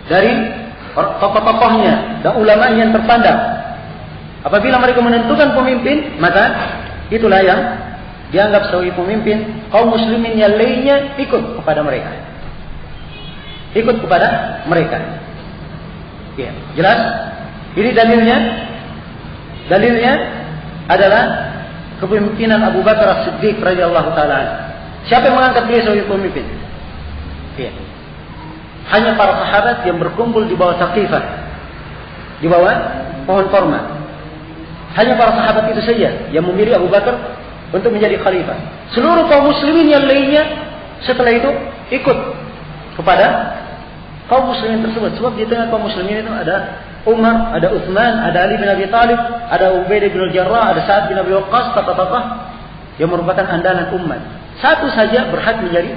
Dari tokoh-tokohnya dan ulamanya yang terpandang. Apabila mereka menentukan pemimpin, maka itulah yang dianggap sebagai pemimpin. Kaum muslimin yang lainnya ikut kepada mereka. Ikut kepada mereka. Ya, jelas? Ini dalilnya. Dalilnya adalah kepemimpinan Abu Bakar As-Siddiq radhiyallahu taala. Siapa yang mengangkat beliau sebagai pemimpin? Ya. Hanya para sahabat yang berkumpul di bawah Saqifah, di bawah pohon korma. Hanya para sahabat itu saja yang memilih Abu Bakar untuk menjadi khalifah. Seluruh kaum muslimin yang lainnya setelah itu ikut kepada kaum muslimin tersebut. Sebab di tengah kaum muslimin itu ada Umar, ada Utsman, ada Ali bin Abi Thalib, ada Ubaidah bin Jarrah, ada Sa'ad bin Abi Waqqas, tokoh-tokoh yang merupakan andalan umat. Satu saja berhak menjadi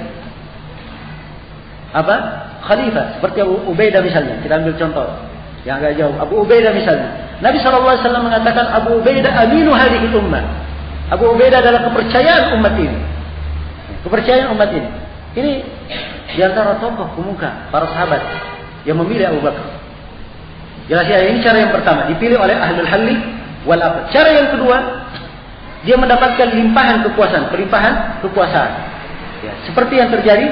khalifah, seperti Abu Ubaidah misalnya. Kita ambil contoh yang agak jauh. Abu Ubaidah misalnya. Nabi SAW mengatakan Abu Ubaidah aminu hadhihi ummah. Abu Ubaidah adalah kepercayaan umat ini. Kepercayaan umat ini. Ini di antara tokoh pemuka para sahabat yang memilih Abu Bakar. Jelas ya, ini cara yang pertama, dipilih oleh ahlul halli wal aqd. Cara yang kedua, dia mendapatkan limpahan kekuasaan, pelimpahan kekuasaan. Ya, seperti yang terjadi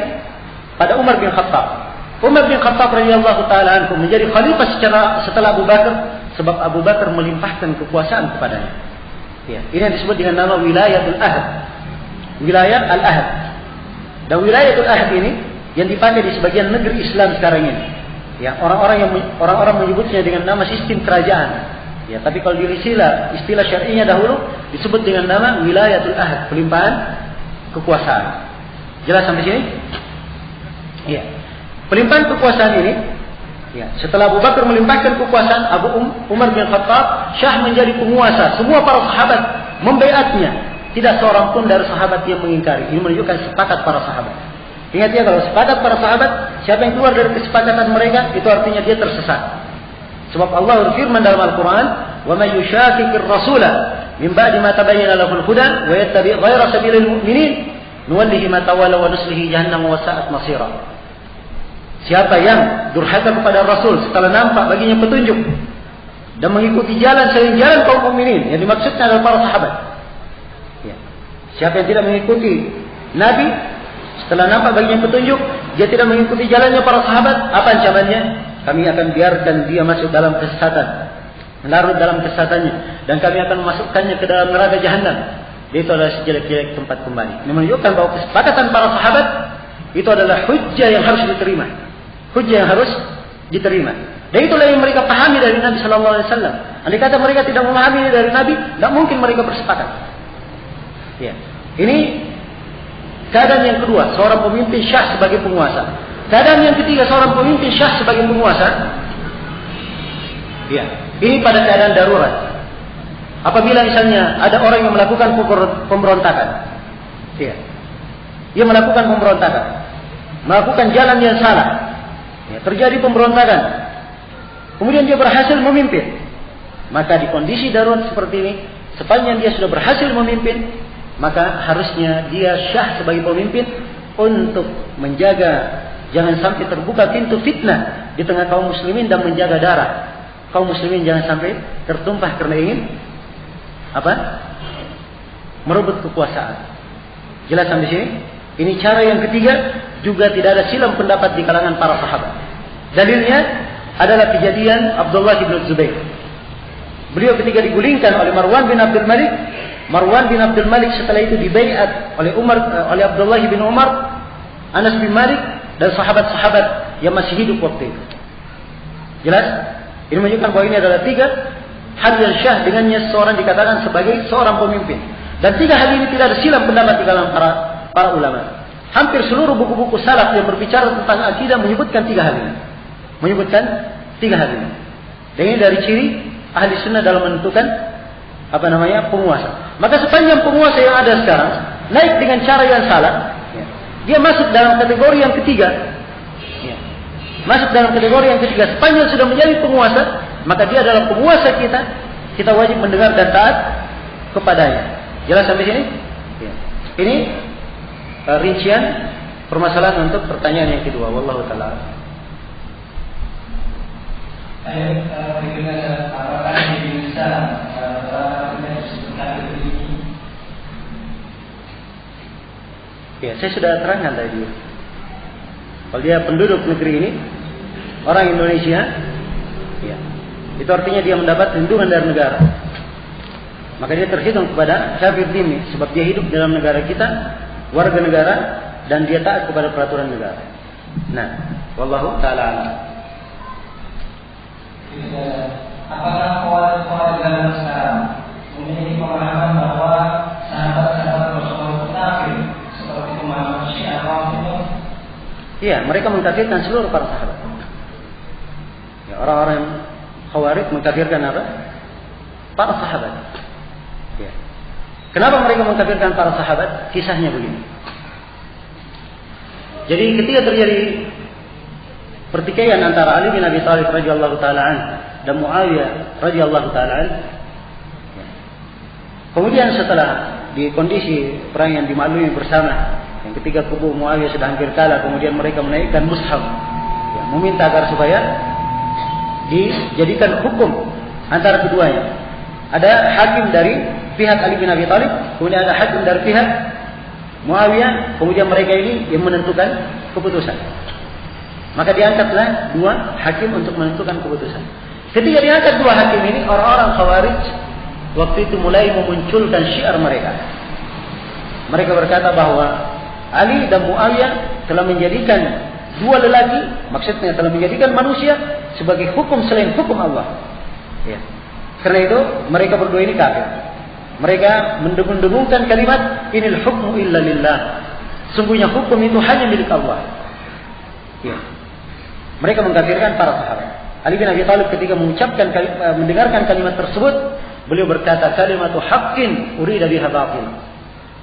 pada Umar bin Khattab. Umar bin Khattab radhiyallahu taala anhu menjadi khalifah setelah Abu Bakar sebab Abu Bakar melimpahkan kekuasaan kepadanya. Ya, ini yang disebut dengan nama wilayatul ahd. Wilayah al-ahd. Dan wilayatul ahd ini yang dipakai di sebagian negeri Islam sekarang ini. Ya, orang-orang menyebutnya dengan nama sistem kerajaan. Ya, tapi kalau di istilah syar'inya dahulu disebut dengan nama wilayatul ahd, pelimpahan kekuasaan. Jelas sampai sini? Ya. Pelimpahan kekuasaan ini, ya, setelah Abu Bakar melimpahkan kekuasaan, Umar bin Khattab syah menjadi penguasa. Semua para sahabat membaiatnya. Tidak seorang pun dari sahabat yang mengingkari. Ini menunjukkan sepakat para sahabat. Ingat ya, kalau sepakat para sahabat, siapa yang keluar dari kesepakatan mereka, itu artinya dia tersesat. Sebab Allah berfirman dalam Al-Quran, وَمَنْ يُشَاكِكِ الرَّسُولَ مِنْ بَعْدِ مَا تَبَيَّنَ لَهُ الْهُدَى وَيَتَّبِعْ غَيْرَ سَبِيلِ الْمُؤْمِنِينَ نُوَلِّهِ مَا تَوَلَّى وَنُصْلِهِ جَهَنَّمَ وَسَاءَتْ مَصِيرًا. Siapa yang durhaka kepada Rasul setelah nampak baginya petunjuk dan mengikuti jalan selain jalan kaum mukminin, yang dimaksudnya adalah para sahabat. Ya. Siapa yang tidak mengikuti Nabi setelah nampak baginya petunjuk, dia tidak mengikuti jalannya para sahabat, apa ancamannya? Kami akan biarkan dia masuk dalam kesesatan, larut dalam kesesatannya, dan kami akan memasukkannya ke dalam neraka Jahannam. Itu adalah sejelek-jelek tempat kembali. Ini menunjukkan bahwa kesepakatan para sahabat itu adalah hujjah yang harus diterima. Hujjah yang harus diterima. Dan itulah yang mereka pahami dari Nabi Sallallahu Alaihi Wasallam. Andai kata mereka tidak memahami dari Nabi, tidak mungkin mereka bersepakat. Ya. Ini keadaan yang kedua, seorang pemimpin syah sebagai penguasa. Keadaan yang ketiga, seorang pemimpin syah sebagai penguasa. Ya. Ini pada keadaan darurat. Apabila misalnya ada orang yang melakukan pemberontakan, ya, dia melakukan pemberontakan, melakukan jalan yang salah, ya, terjadi pemberontakan, kemudian dia berhasil memimpin, maka di kondisi darurat seperti ini, sepanjang dia sudah berhasil memimpin, maka harusnya dia syah sebagai pemimpin untuk menjaga jangan sampai terbuka pintu fitnah di tengah kaum muslimin dan menjaga darah kaum muslimin jangan sampai tertumpah karena ingin merebut kekuasaan. Jelas sampai sini? Ini cara yang ketiga, juga tidak ada silang pendapat di kalangan para sahabat. Dalilnya adalah kejadian Abdullah bin Zubair. Beliau ketika digulingkan oleh Marwan bin Abdul Malik setelah itu dibaiat oleh Abdullah bin Umar, Anas bin Malik dan sahabat-sahabat yang masih hidup waktu itu. Jelas? Ini menunjukkan bahwa ini adalah tiga hal yang syah dengannya seorang dikatakan sebagai seorang pemimpin. Dan tiga hal ini tidak ada silang pendapat di kalangan para ulama. Hampir seluruh buku-buku salaf yang berbicara tentang akidah menyebutkan tiga hal ini. Dan ini dari ciri ahli sunnah dalam menentukan penguasa. Maka sepanjang penguasa yang ada sekarang naik dengan cara yang salah, dia masuk dalam kategori yang ketiga. Sepanjang sudah menjadi penguasa, maka dia adalah penguasa kita. Kita wajib mendengar dan taat kepadanya. Jelas sampai sini? Ini rincian permasalahan untuk pertanyaan yang kedua. Wallahu ta'ala. Ya, saya sudah terangkan tadi. Kalau dia penduduk negeri ini, orang Indonesia, ya, itu artinya dia mendapat lindungan dari negara. Maka dia terhitung kepada kafir dhimmi, sebab dia hidup dalam negara kita, warga negara, dan dia taat kepada peraturan negara. Nah, wallahu ta'ala a'lam. Apakah khawarij zaman sekarang memiliki pemahaman bahwa sahabat-sahabat Rasulullah itu kafir seperti pemahaman Syiah itu? Iya, mereka mengkafirkan seluruh para sahabat. Ya, orang-orang khawarij mengkafirkan apa? Para sahabat. Ya. Kenapa mereka mengkafirkan para sahabat? Kisahnya begini. Jadi ketika terjadi pertikaian antara Ali bin Abi Thalib radhiyallahu taala an dan Muawiyah radhiyallahu taala an. Kemudian setelah di kondisi perang yang dimaklumi bersama, yang ketika kubu Muawiyah sudah hampir kalah, kemudian mereka menaikkan mushaf, ya, meminta agar supaya dijadikan hukum antara keduanya. Ada hakim dari pihak Ali bin Abi Thalib, kemudian ada hakim dari pihak Muawiyah, kemudian mereka ini yang menentukan keputusan. Maka diangkatlah dua hakim untuk menentukan keputusan. Ketika diangkat dua hakim ini, orang-orang Khawarij waktu itu mulai memunculkan syiar mereka. Mereka berkata bahwa Ali dan Muawiyah telah menjadikan dua lelaki, maksudnya telah menjadikan manusia sebagai hukum selain hukum Allah. Ya. Karena itu mereka berdua ini kafir. Mereka mendengung-dengungkan kalimat inil hukmu illa lillah. Sungguhnya hukum itu hanya milik Allah. Ya. Mereka mengkafirkan para sahabat. Ali bin Abi Thalib ketika mendengarkan kalimat tersebut, beliau berkata kalimatu haqqin urida biha batil.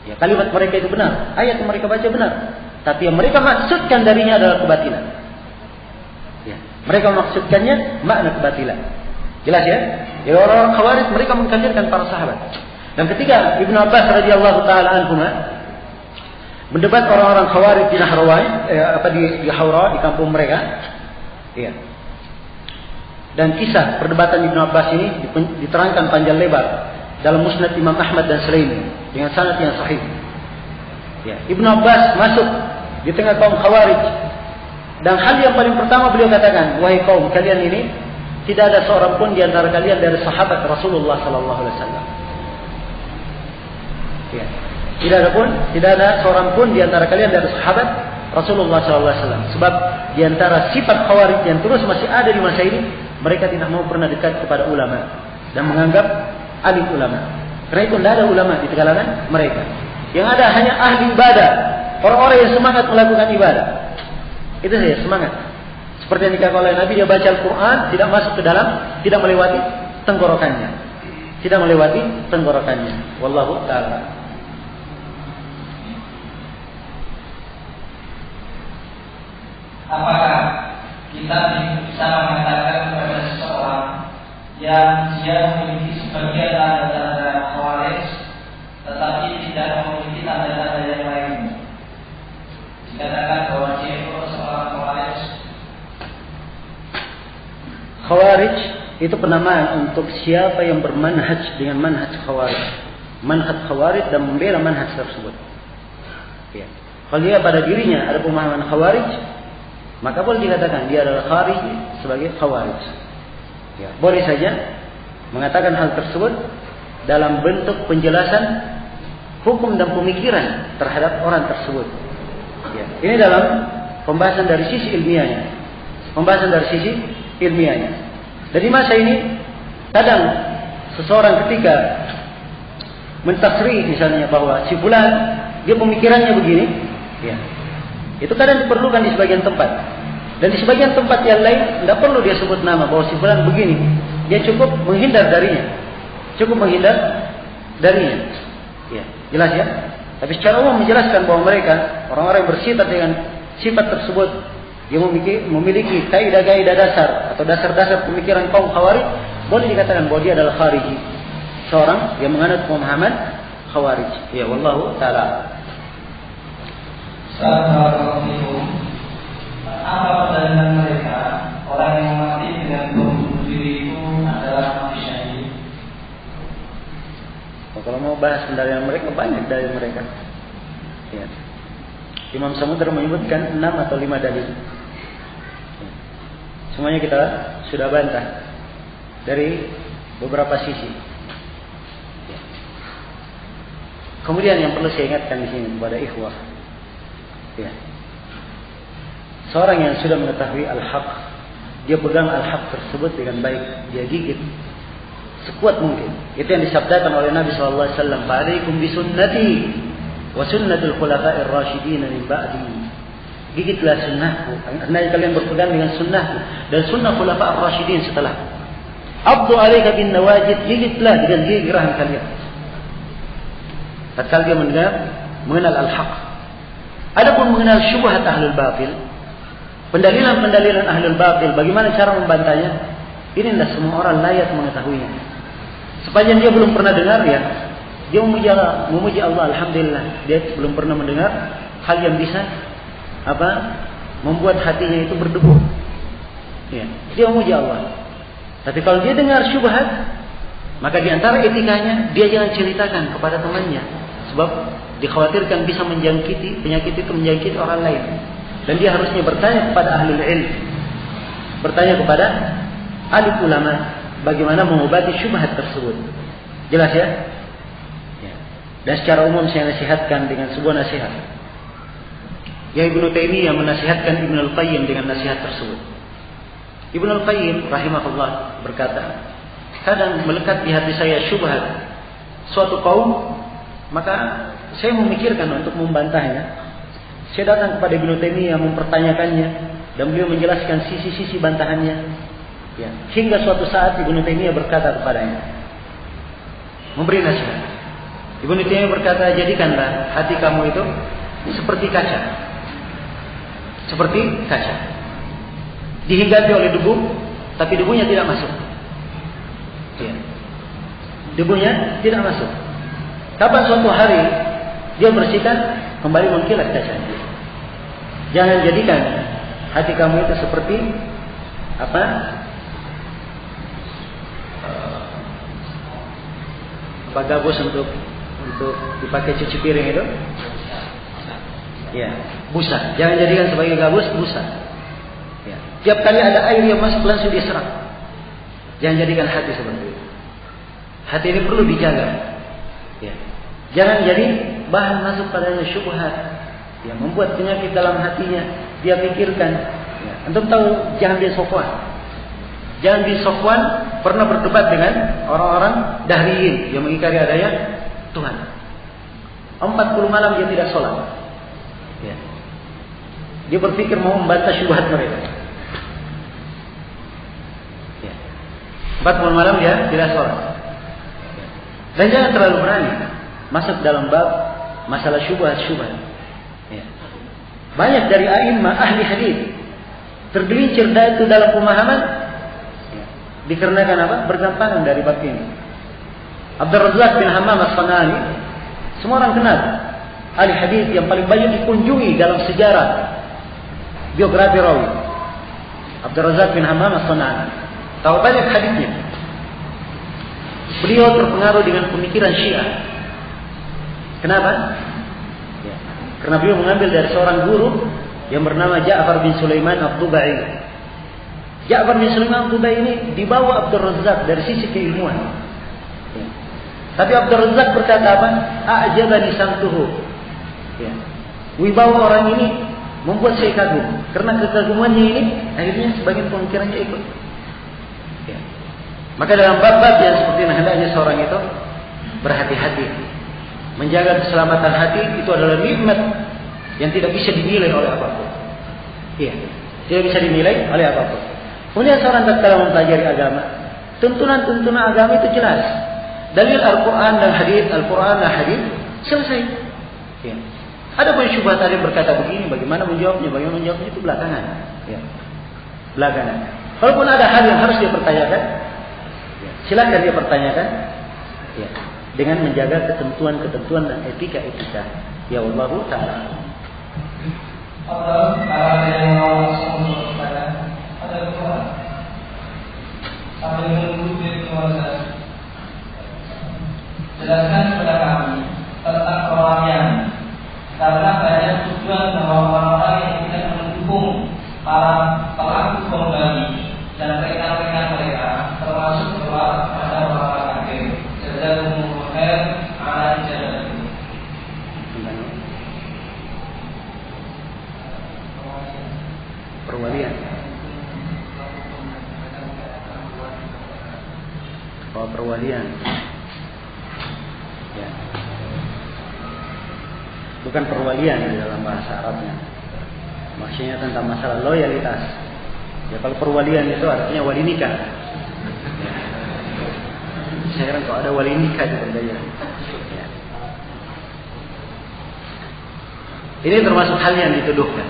Ya, kalimat mereka itu benar, ayat yang mereka baca benar, tapi yang mereka maksudkan darinya adalah kebatilan. Ya, mereka maksudkannya makna kebatilan. Jelas ya? Ya, orang-orang Khawarij mereka mengkafirkan para sahabat. Dan ketika Ibnu Abbas radhiyallahu taala anhuma mendebat orang-orang Khawarij di Nahrawan, di Haura, di kampung mereka, ya. Dan kisah perdebatan Ibnu Abbas ini diterangkan panjang lebar dalam Musnad Imam Ahmad dan selainnya dengan sanad yang sahih. Ya, Ibnu Abbas masuk di tengah kaum Khawarij dan hal yang paling pertama beliau katakan, wahai kaum kalian ini, tidak ada seorang pun di antara kalian dari sahabat Rasulullah sallallahu alaihi wasallam. Ya. Tidak ada seorang pun di antara kalian dari sahabat Rasulullah SAW. Sebab di antara sifat Khawarij yang terus masih ada di masa ini, mereka tidak mau pernah dekat kepada ulama dan menganggap alim ulama. Karena itu tidak ada ulama di kalangan mereka. Yang ada hanya ahli ibadah, orang-orang yang semangat melakukan ibadah. Itu saja, semangat. Seperti yang dikatakan oleh Nabi, dia baca Al-Quran, tidak masuk ke dalam, tidak melewati tenggorokannya. Tidak melewati tenggorokannya. Wallahu ta'ala. Apakah kita bisa mengatakan kepada seseorang yang dia memiliki sebagian tanda-tanda Khawarij tetapi tidak memiliki tanda-tanda yang lain, dikatakan bahwa dia itu seorang Khawarij? Khawarij itu penamaan untuk siapa yang bermanhaj dengan manhaj Khawarij, manhaj Khawarij dan membela manhaj tersebut. Ya. Kalau dia pada dirinya ada pemahaman Khawarij, maka boleh dikatakan dia adalah kharij sebagai Khawarij. Ya, boleh saja mengatakan hal tersebut dalam bentuk penjelasan hukum dan pemikiran terhadap orang tersebut. Ya, ini dalam pembahasan dari sisi ilmiahnya. Pembahasan dari sisi ilmiahnya. Dari masa ini kadang seseorang ketika mentasrih misalnya bahwa si fulan dia pemikirannya begini, ya. Itu kadang diperlukan di sebagian tempat. Dan di sebagian tempat yang lain tidak perlu dia sebut nama bahwa si fulan begini. Dia cukup menghindar darinya. Cukup menghindar darinya. Ya, jelas ya? Tapi secara umum menjelaskan bahwa mereka orang-orang yang bersifat dengan sifat tersebut, yang memiliki kaidah-kaidah dasar atau dasar-dasar pemikiran kaum Khawarij, boleh dikatakan bahwa dia adalah khariji. Seorang yang menganut pemahaman Khawarij. Ya, wallahu ta'ala. Assalamualaikum. Apa pendalilan mereka orang yang mati dengan bom bunuh diri itu adalah mati syahid? Kalau mau bahas pendalilan mereka, banyak dari mereka. Ya. Imam Samudra menyebutkan 6 atau 5 dalil. Semuanya kita sudah bantah dari beberapa sisi. Ya. Kemudian yang perlu saya ingatkan di sini kepada ikhwah. Ya. Seorang yang sudah mengetahui al-haq, dia pegang al-haq tersebut dengan baik, dia gigit sekuat mungkin. Itu yang disabdakan oleh Nabi SAW. Fa'alaikum bisunnati wa sunnatul khulafa'ir rasyidin min ba'di. Gigitlah sunnahku. Hendaknya kalian berpegang dengan sunnahku dan sunnah khulafa'ir rasyidin setelah. Abdu alaika bin nawajid, gigitlah dengan gigi rahang kalian. Tatkala dia mengenal al-haq. Adapun mengenal syubhat ahlul batil, pendalilan-pendalilan ahlul batil, bagaimana cara membantahnya? Ini tidak semua orang layak mengetahuinya. Sepanjang dia belum pernah dengar, ya, dia memuji Allah, alhamdulillah. Dia belum pernah mendengar hal yang bisa membuat hatinya itu berdebu. Ya, dia memuji Allah. Tapi kalau dia dengar syubhat, maka di antara etikanya dia jangan ceritakan kepada temannya, sebab dikhawatirkan bisa menjangkiti, penyakit itu menjangkiti orang lain. Dan dia harusnya bertanya kepada ahli ilmu, bertanya kepada ahli ulama, bagaimana mengobati syubhat tersebut. Jelas ya? Ya. Dan secara umum saya nasihatkan dengan sebuah nasihat. Ya, Ibnu Taimiyah menasihatkan Ibnu Al-Qayyim dengan nasihat tersebut. Ibnu Al-Qayyim rahimahullah berkata, kadang melekat di hati saya syubhat suatu kaum, maka saya memikirkan untuk membantahnya. Saya datang kepada Ibnu Taimiyah mempertanyakannya, dan beliau menjelaskan sisi-sisi bantahannya. Ya. Hingga suatu saat Ibnu Taimiyah berkata kepadanya, memberi nasihat. Ibnu Taimiyah berkata, jadikanlah hati kamu itu seperti kaca. Seperti kaca. Dihinggapi oleh debu, tapi debunya tidak masuk. Ya. Debunya tidak masuk. Kapan suatu hari dia bersihkan, kembali mengkilat kacanya. Jangan jadikan hati kamu itu seperti gabus untuk dipakai cuci piring itu. Ya, busa. Jangan jadikan sebagai gabus, busa. Ya. Tiap kali ada air yang masuk langsung diserap. Jangan jadikan hati seperti itu. Hati ini perlu dijaga. Ya. Jangan jadi bahan masuk padanya syubhat, ya, membuat penyakit dalam hatinya. Dia pikirkan, ya, antum tahu jangan di Sofwan. Jangan di Sofwan pernah berdebat dengan orang-orang Dahriyin yang mengingkari adanya Tuhan. 40 malam dia tidak sholat. Ya. Dia berpikir mau membantah syubhat mereka. Ya. 40 malam dia tidak sholat. Dan jangan terlalu berani masuk dalam bab masalah syubhat-syubhat. Ya. Banyak dari a'immah ahli hadis tergelincir itu dalam pemahaman, ya, dikarenakan apa? Bergampangan dari bab ini. Abdul Razzaq bin Hammam As-Sanani, semua orang kenal, ahli hadis yang paling banyak dikunjungi dalam sejarah biografi rawi. Abdul Razzaq bin Hammam As-Sanani, tahu banyak hadisnya. Beliau terpengaruh dengan pemikiran Syiah. Kenapa? Ya. Karena beliau mengambil dari seorang guru yang bernama Ja'far bin Sulaiman Ad-Dubai. Ja'far bin Sulaiman Ad-Dubai ini dibawa Abdul Razzaq dari sisi keilmuan. Ya. Tapi Abdul Razzaq berkata apa? A'jabani samtuhu. Ya. Wibawa orang ini membuat saya kagum. Karena kekagumannya ini akhirnya sebagian pemikirannya ikut. Ya. Maka dalam bab-bab yang seperti ini hendaknya seorang itu berhati-hati. Menjaga keselamatan hati itu adalah nikmat yang tidak bisa dinilai oleh apapun. Iya, tidak bisa dinilai oleh apapun. Kemudian seorang tatkala mempelajari agama, tuntunan-tuntunan agama itu jelas. Dalil Al-Quran dan hadis, Al-Quran dan hadis selesai. Ya. Ada pun syubhat yang berkata begini, bagaimana menjawabnya? Bagaimana menjawabnya itu belakangan. Ya. Belakangan. Kalaupun ada hal yang harus dia pertanyakan, ya, silakan dia pertanyakan. Ya. Dengan menjaga ketentuan-ketentuan dan etika-etika. Ya Allah Ta'ala. Ada yang mau langsung kepada ada Tuhan. Sambil menunggu dari keluarga. Jelaskan kepada kami tentang perwalian. Karena banyak tujuan bahwa orang-orang yang tidak mendukung para pelaku bom Bali dan rekan-rekan mereka, termasuk keluar pada orang-orang kafir. Jazakumullah ala ijazah. Perwalian. Oh, perwalian. Ya. Bukan perwalian di dalam bahasa Arabnya. Maksudnya tentang masalah loyalitas. Ya, kalau perwalian itu artinya wali nikah. Saya kira kalau ada wali nikah di Berdaya. Ya. Ini termasuk hal yang dituduhkan.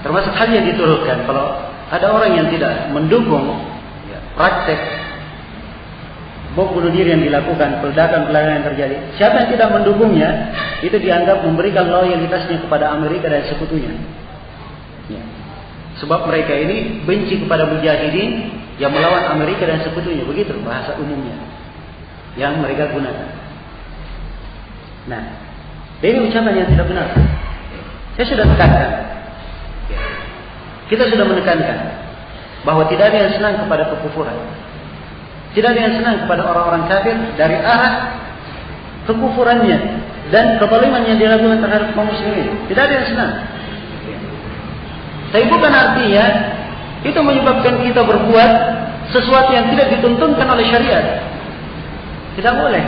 Termasuk hal yang dituduhkan. Kalau ada orang yang tidak mendukung, ya, praktek bom bunuh diri yang dilakukan, peledakan-peledakan yang terjadi, siapa yang tidak mendukungnya, itu dianggap memberikan loyalitasnya kepada Amerika dan sekutunya. Ya. Sebab mereka ini benci kepada mujahidin yang melawan Amerika dan sekutunya, begitu bahasa umumnya yang mereka gunakan. Nah, ini ucapan yang tidak benar. Saya sudah tekankan, kita sudah menekankan bahwa tidak ada yang senang kepada kekufuran, tidak ada yang senang kepada orang-orang kafir dari arah kekufurannya dan kezaliman yang dilakukan terhadap kaum muslimin. Tidak ada yang senang. Tapi bukan artinya itu menyebabkan kita berbuat sesuatu yang tidak dituntunkan oleh syariat. Tidak boleh.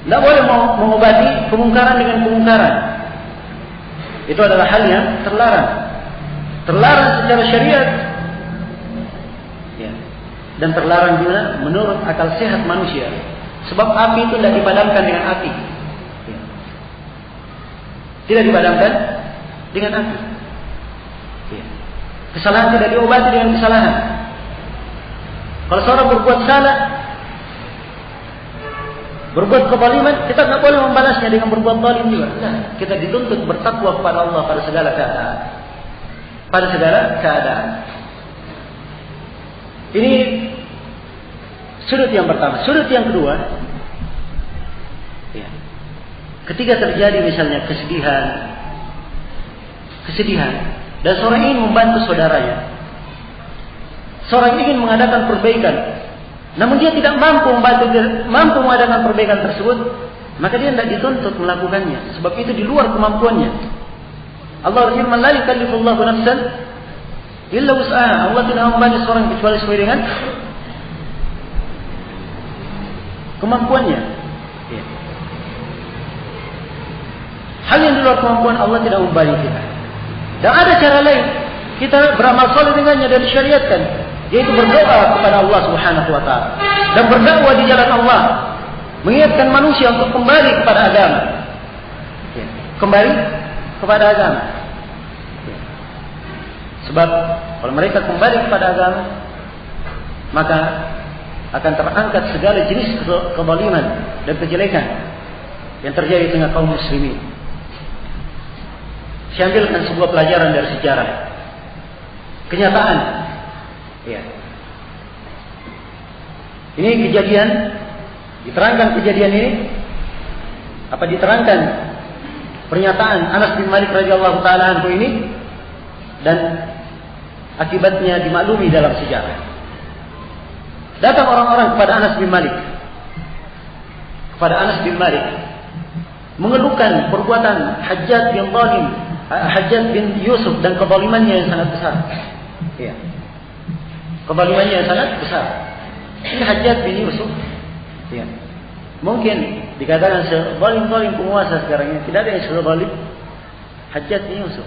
Tidak boleh mengobati kemungkaran dengan kemungkaran. Itu adalah hal yang terlarang. Terlarang secara syariat. Ya. Dan terlarang juga menurut akal sehat manusia. Sebab api itu tidak dipadamkan dengan api. Ya. Tidak dipadamkan dengan api. Ya. Kesalahan tidak diobati dengan kesalahan. Kalau seorang berbuat salah, berbuat kezaliman, kita tidak boleh membalasnya dengan berbuat zalim juga. Nah, kita dituntut bertakwa kepada Allah pada segala keadaan. Pada segala keadaan. Ini sudut yang pertama. Sudut yang kedua, ya, ketika terjadi misalnya kesedihan, dan seorang ingin membantu saudaranya, seorang ingin mengadakan perbaikan namun dia tidak mampu mengadakan perbaikan tersebut, maka dia tidak dituntut melakukannya. Sebab itu di luar kemampuannya. Allah berfirman, la yukallifullahu nafsan illa wus'aha. Allah tidak membebani seorang kecuali sesuai dengan kemampuannya. Ya. Hal yang di luar kemampuan Allah tidak membebani kita. Dan ada cara lain kita beramal saleh dengannya dan disyariatkan, yaitu berdoa kepada Allah Subhanahu wa taala dan berdakwah di jalan Allah, mengingatkan manusia untuk kembali kepada agama. Ya. Kembali kepada agama. Ya. Sebab kalau mereka kembali kepada agama, maka akan terangkat segala jenis kezaliman dan kejelekan yang terjadi di tengah kaum muslimin. Saya ambilkan sebuah pelajaran dari sejarah, kenyataan. Ya. Ini kejadian, diterangkan kejadian ini, diterangkan pernyataan Anas bin Malik radhiyallahu taala anhu ini, dan akibatnya dimaklumi dalam sejarah. Datang orang-orang kepada Anas bin Malik, mengeluhkan perbuatan Hajjaj bin Yusuf dan kezalimannya yang sangat besar. Ya. Kezalimannya yang sangat besar. Ini Hajjaj bin Yusuf. Ya. Mungkin dikatakan sezalim-zalim penguasa sekarang ini, tidak ada yang sezalim Hajjaj bin Yusuf.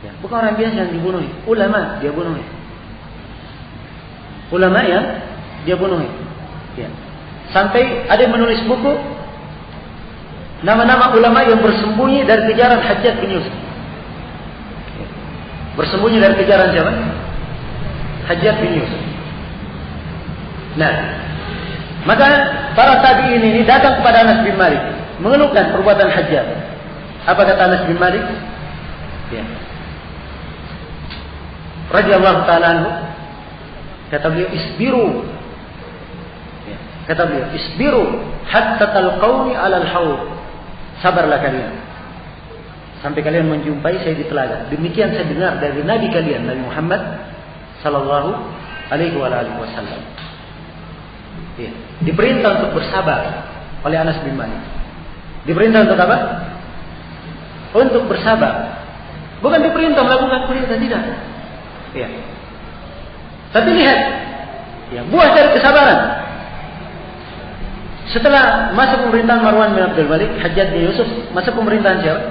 Ya. Bukan orang biasa yang dibunuh, ulama dia bunuh. Ulama yang dia bunuh. Ya. Sampai ada yang menulis buku nama-nama ulama yang bersembunyi dari kejaran Hajjaj bin Yusuf. Bersembunyi dari kejaran siapa? Hajjaj bin Yusuf. Nah, maka para tabi'in ini datang kepada Anas bin Malik, mengeluhkan perbuatan Hajjaj. Apa kata Anas bin Malik? Ya. Radhiyallahu ta'ala anhu, kata beliau, isbiru. Ya. Kata beliau, isbiru hatta talqawni 'alal haud. Sabarlah kalian sampai kalian menjumpai saya di telaga. Demikian saya dengar dari Nabi kalian, Nabi Muhammad sallallahu alaihi wasallam. Ya. Diperintah untuk bersabar oleh Anas bin Malik. Diperintah untuk apa? Untuk bersabar. Bukan diperintah melakukan perintah, tidak. Ya. Tapi lihat, ya, buah dari kesabaran. Setelah masa pemerintahan Marwan bin Abdul Malik, Hajjaj bin Yusuf, masa pemerintahan siapa?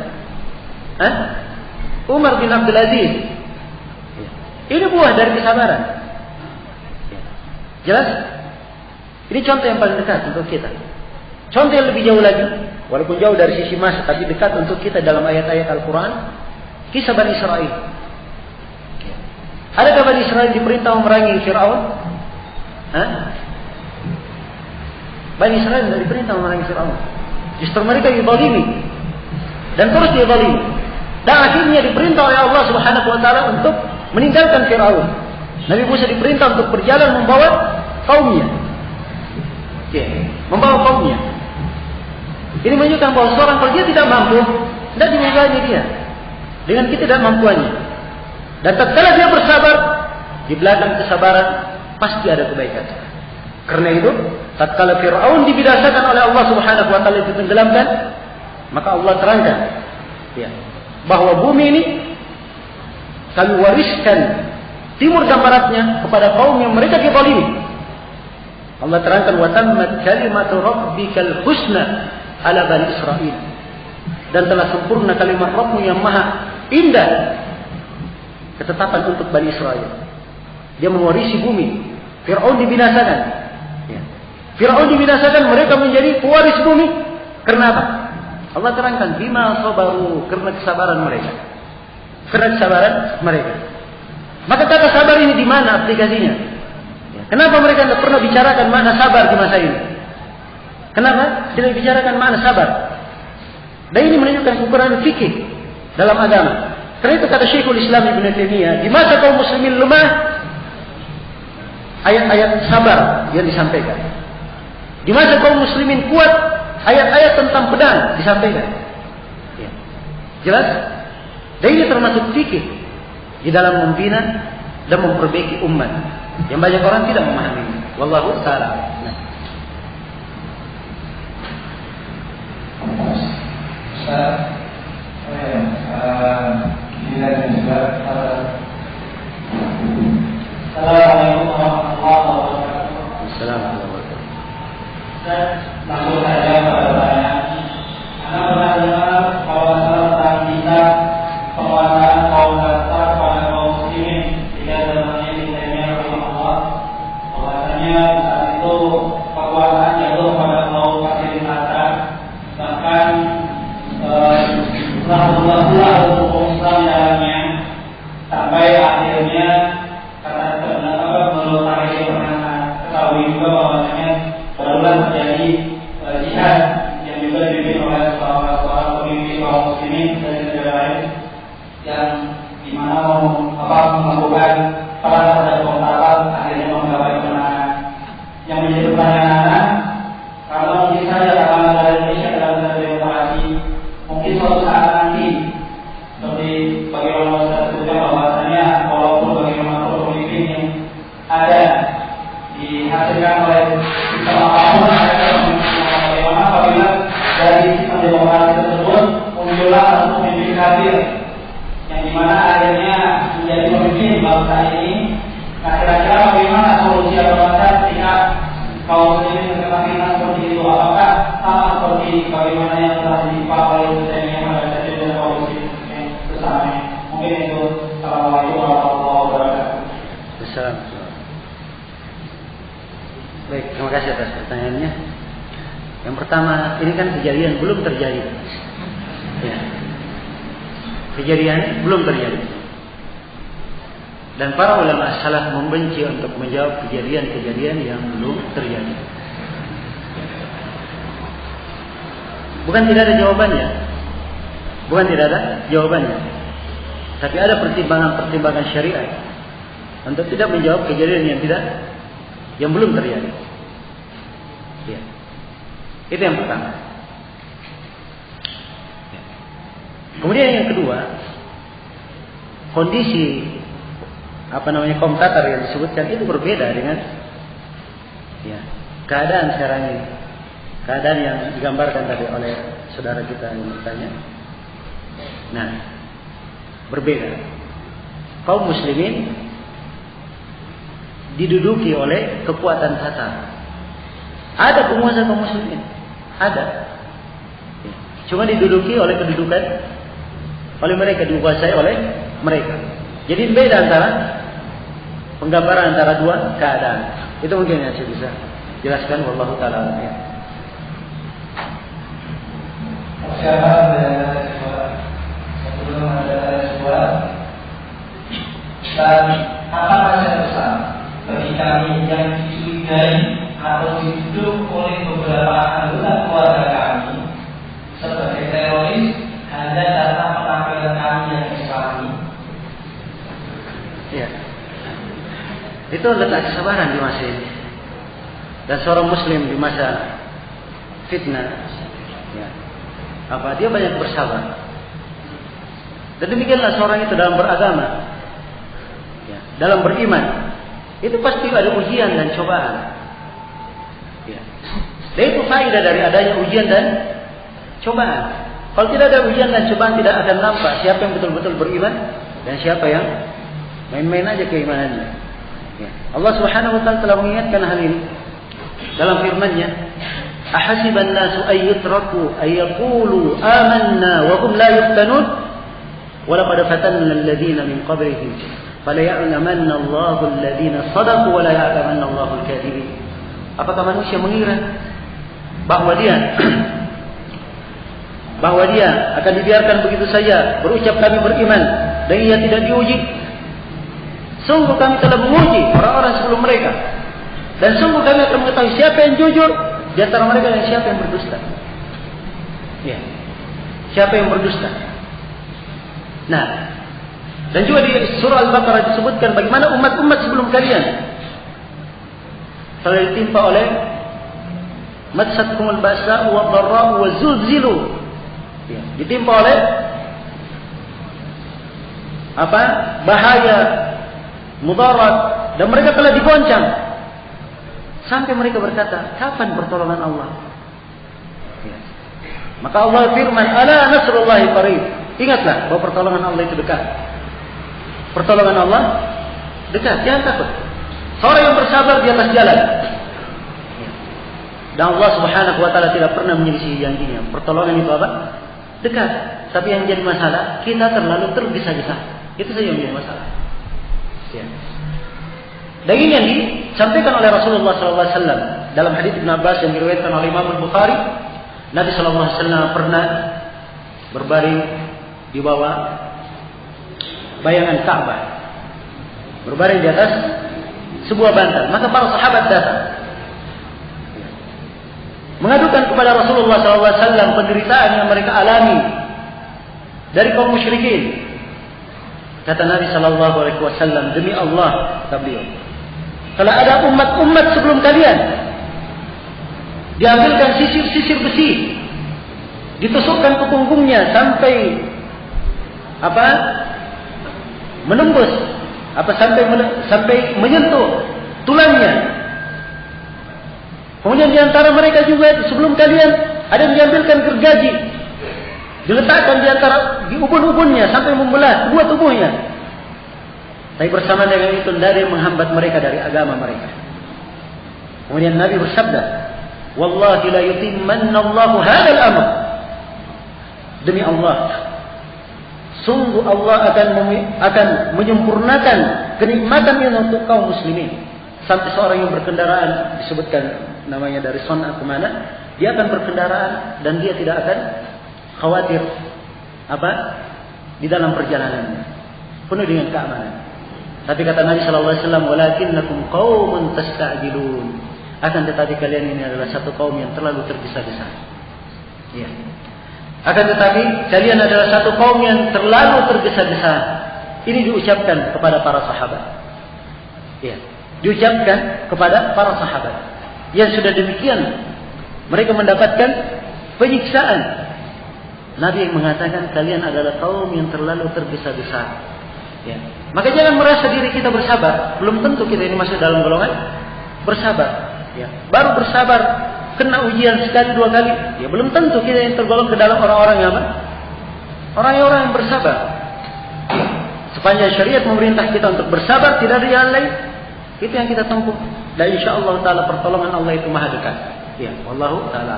Umar bin Abdul Aziz. Ya. Ini buah dari kesabaran. Ya. Jelas? Ini contoh yang paling dekat untuk kita. Contoh yang lebih jauh lagi, walaupun jauh dari sisi masa, tapi dekat untuk kita dalam ayat-ayat Al-Quran, kisah Bani Israel. Ya. Adakah Bani Israel diperintah memerangi Fir'aun? Bani Israel tidak diperintah memerangi Fir'aun. Justru mereka dizalimi dan terus dizalimi. Dan akhirnya diperintah oleh Allah Subhanahu wa taala untuk meninggalkan Fir'aun. Nabi Musa diperintah untuk berjalan membawa kaumnya. Ya, membawa kaumnya. Ini menunjukkan bahwa seorang kalau dia tidak mampu, tidak dibebani dia dengan ketidakmampuannya. Dan tatkala dia bersabar, di belakang kesabaran pasti ada kebaikan. Karena itu, tatkala Fir'aun dibinasakan oleh Allah Subhanahu wa taala, ditenggelamkan, maka Allah terangkan, ya, bahwa bumi ini kami wariskan timur dan baratnya kepada kaum yang mereka dizalimi. Allah terangkan, wa tammat kalimatu rabbikal husna ala bani Israil. Dan telah sempurna kalimat Rabbmu yang maha indah ketetapan untuk Bani Israel. Dia mewarisi bumi. Fir'aun dibinasakan. Ya. Fir'aun dibinasakan, mereka menjadi pewaris bumi. Kenapa? Allah terangkan, bima sabaru, karena kesabaran mereka. Karena kesabaran mereka. Maka kata sabar ini di mana aplikasinya? Ya. Kenapa mereka tidak pernah bicarakan makna sabar di masa ini? Kenapa tidak bicarakan makna sabar? Dan ini menunjukkan ukuran fikih dalam agama. Karena itu kata Syekhul Islam Ibnu Taimiyah, di masa kaum muslimin lemah, ayat-ayat sabar yang disampaikan. Di masa kaum muslimin kuat, ayat-ayat tentang pedang disampaikan. Ya. Jelas? Dan ini termasuk fikih di dalam membina dan memperbaiki umat. Yang banyak orang tidak memahami. Wallahu ta'ala. Nah. Assalamualaikum warahmatullahi wabarakatuh. Assalamualaikum warahmatullahi wabarakatuh. Langsung saja pada pertanyaan. Anda pernah dengar bahwa tentang kisah penguasaan kaum Khazzab pada kaum muslimin jika zamannya Ibnu Rahimahullah, bahwasanya saat itu kekuasaan jatuh pada kaum kafirin Khazzab, bahkan pula hukum Islam dalamnya sampai akhirnya karena menurut tarikh yang pernah ketahui juga bahwasanya barulah terjadi jihad yang juga dipimpin oleh seorang pemimpin kaum muslimin dari negara lain yang dimana melakukan perang terhadap kaum Khazzab akhirnya menggapai kemenangan. Yang menjadi pertanyaan, kalau mungkin saja dalam negara Indonesia dalam negara demokrasi, mungkin suatu saat nanti seperti bagaimana saya sebutkan bahwasanya walaupun bagaimanapun pemimpin yang ada dihasilkan oleh sistem apapun, bagaimana apabila dari sistem demokrasi tersebut muncullah satu pemimpin kafir yang dimana akhirnya menjadi pemimpin bangsa ini. Nah, kira-kira bagaimana solusi atau bangsa ketika kaum muslimin berkeyakinan seperti itu? Apakah sama seperti bagaimana yang telah ditimpa oleh Indonesia pada saat itu dan kaum muslimin bersama? Mungkin itu. Assalamualaikum warahmatullahi wabarakatuh. Assalamualaikum. Baik, terima kasih atas pertanyaannya. Yang pertama, ini kan kejadian belum terjadi. Ya. Kejadian belum terjadi. Dan para ulama salaf membenci untuk menjawab kejadian-kejadian yang belum terjadi. Bukan tidak ada jawabannya. Bukan tidak ada jawabannya. Tapi ada pertimbangan-pertimbangan syariat untuk tidak menjawab kejadian yang belum terjadi. Ya. Itu yang pertama. Ya. Kemudian yang kedua, kondisi kaum Tatar yang disebutkan itu berbeda dengan keadaan sekarang ini. Keadaan yang digambarkan tadi oleh saudara kita yang bertanya. Nah, berbeda. Kaum muslimin diduduki oleh kekuatan Tatar. Ada penguasa kaum muslimin, ada. Cuma diduduki oleh kedudukan oleh mereka, dikuasai oleh mereka. Jadi beda antara penggambaran antara dua keadaan. Itu mungkin yang saya bisa jelaskan. Wallahu ta'ala. Sebelum ada sebuah dan apa saja besar bagi kami yang dicurigai atau dituduh oleh beberapa anggota keluarga kami sebagai teroris hanya data penampilan kami yang Islami. Ya. Itu letak kesabaran di masa ini. Dan seorang muslim di masa fitnah, ya, dia banyak bersabar. Dan demikianlah seorang itu dalam beragama, ya, dalam beriman, itu pasti ada ujian dan cobaan. Ya. Dan itu faedah dari adanya ujian dan cobaan. Kalau tidak ada ujian dan cobaan, tidak akan nampak siapa yang betul-betul beriman dan siapa yang main-main aja keimanannya. Ya. Allah Subhanahu wa taala telah mengingatkan hal ini dalam firman-Nya, "Ahasiban nasu ay yutraku ay yaqulu amanna wa hum la yuftanun wa laqad fatanna alladziina min qablihim fala ya'lamanna Allahu alladziina shadaqu wa la ya'lamanna Allahu al-kadhibin." Apakah manusia mengira bahwa dia akan dibiarkan begitu saja berucap kami beriman dan ia tidak diuji? Sungguh kami telah menguji orang-orang sebelum mereka, dan sungguh kami akan mengetahui siapa yang jujur di antara mereka dan siapa yang berdusta. Ya, siapa yang berdusta. Nah, dan juga di surah Al-Baqarah disebutkan bagaimana umat-umat sebelum kalian telah ditimpa oleh matsatkumul ba'sa wa dharra wa zulzilu. Ya, ditimpa oleh bahaya, mudarat, dan mereka telah digoncang. Sampai mereka berkata, kapan pertolongan Allah? Ya. Maka Allah firman, ala nasrullahi qarib. Ingatlah bahwa pertolongan Allah itu dekat. Pertolongan Allah dekat, jangan takut. Seorang yang bersabar di atas jalan. Dan Allah Subhanahu wa taala tidak pernah menyelisihi janjinya. Pertolongan itu apa? Dekat. Tapi yang jadi masalah, kita terlalu tergesa-gesa. Itu saja yang jadi masalah. Ya. Dan ini yang disampaikan oleh Rasulullah SAW dalam hadits Ibn Abbas yang diriwayatkan oleh Imam Al-Bukhari. Nabi SAW pernah berbaring di bawah bayangan Ka'bah, berbaring di atas sebuah bantal. Maka para sahabat datang mengadukan kepada Rasulullah SAW penderitaan yang mereka alami dari kaum musyrikin. Kata Nabi SAW, demi Allah, kata beliau, kalau ada umat-umat sebelum kalian diambilkan sisir-sisir besi, ditusukkan ke punggungnya sampai menembus sampai menyentuh tulangnya. Kemudian di antara mereka juga sebelum kalian ada yang diambilkan gergaji, diletakkan di ubun-ubunnya sampai membelah dua tubuhnya. Tapi bersama dengan itu tidak ada yang menghambat mereka dari agama mereka. Kemudian Nabi bersabda, wallahi la yutimmanna Allahu hadzal amr. Demi Allah, sungguh Allah akan menyempurnakan kenikmatan ini untuk kaum muslimin. Sampai seorang yang berkendaraan, disebutkan namanya dari Son'a kemana, dia akan berkendaraan dan dia tidak akan khawatir di dalam perjalanannya, penuh dengan keamanan. Tapi kata Nabi SAW, walakinnakum qaumun tasta'jilun. Akan tetapi kalian ini adalah satu kaum yang terlalu tergesa-gesa. Ya. Akan tetapi kalian adalah satu kaum yang terlalu tergesa-gesa. Ini diucapkan kepada para sahabat. Ya. Diucapkan kepada para sahabat. Yang sudah demikian mereka mendapatkan penyiksaan. Nabi yang mengatakan kalian adalah kaum yang terlalu tergesa-gesa. Ya. Maka jangan merasa diri kita bersabar. Belum tentu kita ini masuk dalam golongan bersabar. Ya. Baru bersabar kena ujian sekali dua kali, ya belum tentu kita yang tergolong ke dalam orang-orang yang apa? Orang-orang yang bersabar. Ya. Sepanjang syariat memerintah kita untuk bersabar, tidak ada jalan lain. Itu yang kita tempuh. Dan insyaallah taala pertolongan Allah itu maha dekat. Ya, wallahu taala.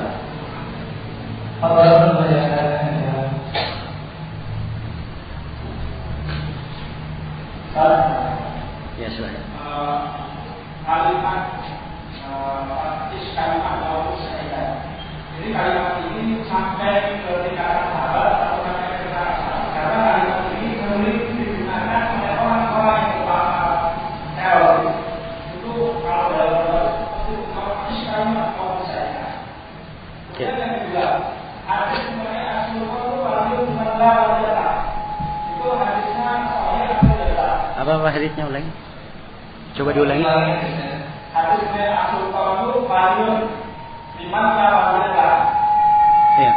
Ya, silakan. Kalimat kalimat Allah saya. Jadi kalimat ini sampai ke tingkatan sahabat atau sampai ke tingkatan sahabat. Karena kalimat ini sering digunakan oleh orang-orang yang berpaham teori. Itu kalau dalam itu kalimat Allah saya. Kemudian yang kedua, hadis mengenai Rasulullah itu paling benar adalah itu hadisnya saya adalah. Apa hadisnya ulangi? Coba diulangi. Hadisnya Rasulullah itu paling di mana wanita. Iya.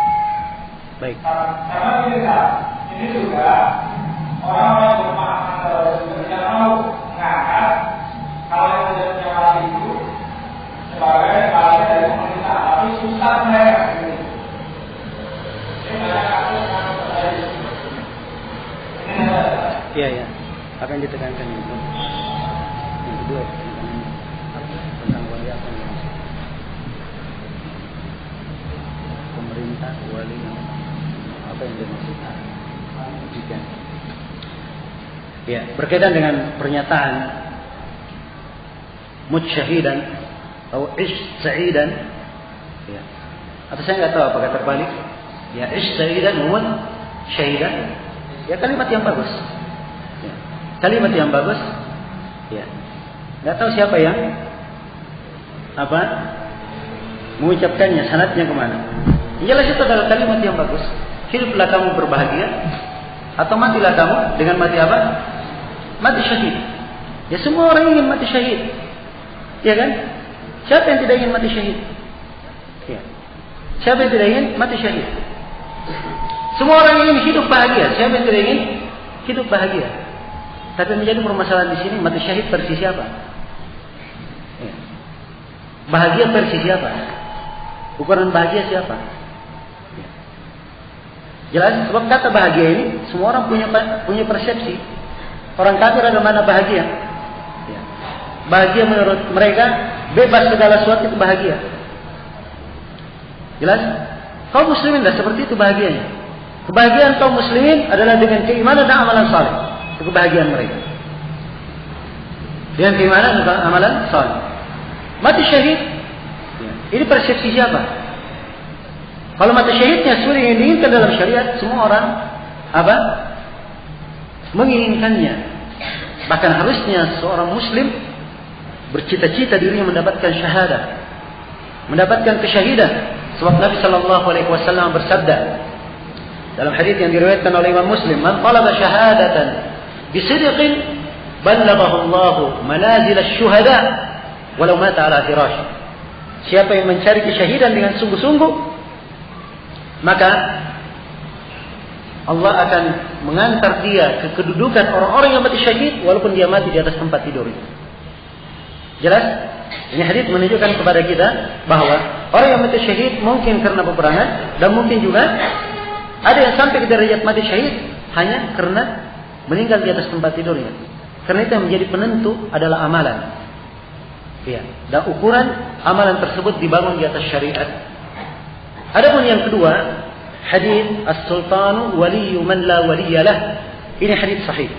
Baik. Karena ini juga orang-orang yang berpaham tidak mau mengangkat kalau yang sudah punya wali itu sebagai bagian dari pemerintah, tapi susah mereka. Ini banyak kasus yang terjadi. Iya, iya. Apa yang ditekankan itu? Yang kedua, tentang wali apa yang pemerintah wali apa yang dimaksudkan? Jika ya berkaitan dengan pernyataan mut syahidan atau ish sa'idan, ya. Atau saya nggak tahu apakah terbalik. Ya, ish sa'idan mut syahidan. Ya, kalimat yang bagus. Ya. Kalimat yang bagus. Ya. Nggak tahu siapa yang mengucapkannya, sanadnya kemana. Jelas itu adalah kalimat yang bagus. Hiduplah kamu berbahagia atau matilah kamu dengan mati apa? Mati syahid. Ya, semua orang ingin mati syahid. Ya kan? Siapa yang tidak ingin mati syahid? Ya. Siapa yang tidak ingin mati syahid? Semua orang ingin hidup bahagia. Siapa yang tidak ingin hidup bahagia? Tapi menjadi permasalahan di sini, mati syahid versi siapa? Ya. Bahagia versi siapa? Ukuran bahagia siapa? Jelas, sebab kata bahagia ini semua orang punya persepsi. Orang kafir ada mana bahagia? Bahagia menurut mereka bebas segala sesuatu itu bahagia. Jelas? Kaum muslimin tidak seperti itu bahagianya. Kebahagiaan kaum muslimin adalah dengan keimanan dan amalan saleh. Itu kebahagiaan mereka. Dengan keimanan dan amalan saleh. Mati syahid, ini persepsi siapa? Kalau mati syahidnya sesuai yang diinginkan dalam syariat, semua orang apa? Menginginkannya. Bahkan harusnya seorang muslim bercita-cita dirinya mendapatkan syahadah, mendapatkan kesyahidan. Sebab Nabi Shallallahu Alaihi Wasallam bersabda dalam hadits yang diriwayatkan oleh Imam Muslim, "Man talaba syahadatan bisidqin, ballaghahu Allah manazil asy-syuhada, walau mata ala firash." Siapa yang mencari kesyahidan dengan sungguh-sungguh, maka Allah akan mengantar dia ke kedudukan orang-orang yang mati syahid walaupun dia mati di atas tempat tidur. Jelas? Ini hadis menunjukkan kepada kita bahwa orang yang mati syahid mungkin karena peperangan dan mungkin juga ada yang sampai ke derajat mati syahid hanya karena meninggal di atas tempat tidurnya. Karena itu yang menjadi penentu adalah amalan. Ya, dan ukuran amalan tersebut dibangun di atas syariat. Adapun yang kedua, hadis as-sultanu waliyyu man la waliyalah. Ini hadis sahih.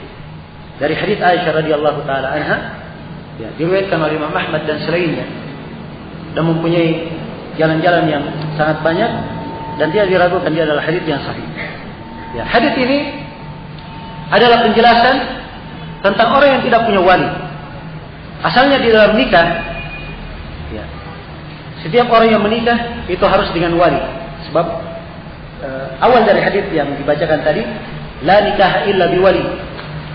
Dari hadis Aisyah radhiyallahu taala anha, ya, diriwayatkan oleh Imam Ahmad dan selainnya, dan mempunyai jalan-jalan yang sangat banyak, dan dia diragukan dia adalah hadis yang sahih. Ya, hadis ini adalah penjelasan tentang orang yang tidak punya wali. Asalnya di dalam nikah, ya, setiap orang yang menikah itu harus dengan wali. Sebab awal dari hadis yang dibacakan tadi, la nikah illa biwali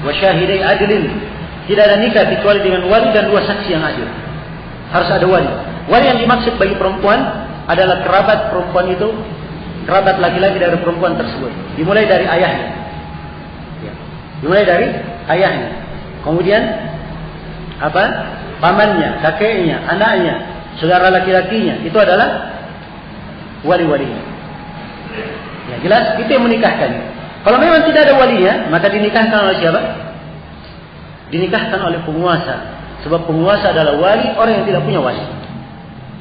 wa syahidai adlin. Tidak ada nikah kecuali dengan wali dan dua saksi yang adil. Harus ada wali. Wali yang dimaksud bagi perempuan adalah kerabat perempuan itu, kerabat laki-laki dari perempuan tersebut. Dimulai dari ayahnya. Ya. Dimulai dari ayahnya. Kemudian apa? Pamannya, kakeknya, anaknya, saudara laki-lakinya, itu adalah wali-walinya. Ya, jelas itu yang menikahkan. Kalau memang tidak ada walinya, maka dinikahkan oleh siapa? Dinikahkan oleh penguasa. Sebab penguasa adalah wali orang yang tidak punya wali.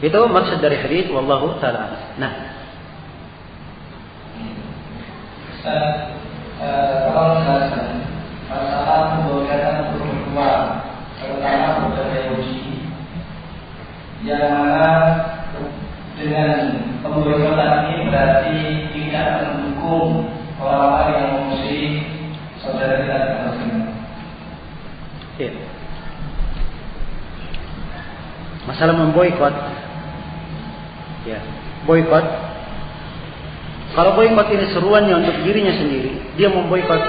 Itu maksud dari hadis, wallahu taala. Nah, kalau misalkan masalah pembolehan untuk keluar, terutama beberapa uji, yang mana dengan pembolehan ini berarti tidak mendukung orang-orang yang memusuhi saudara kita di Palestina. ya. Masalah memboikot, ya, boikot. Kalau boikot ini seruannya untuk dirinya sendiri, dia memboikot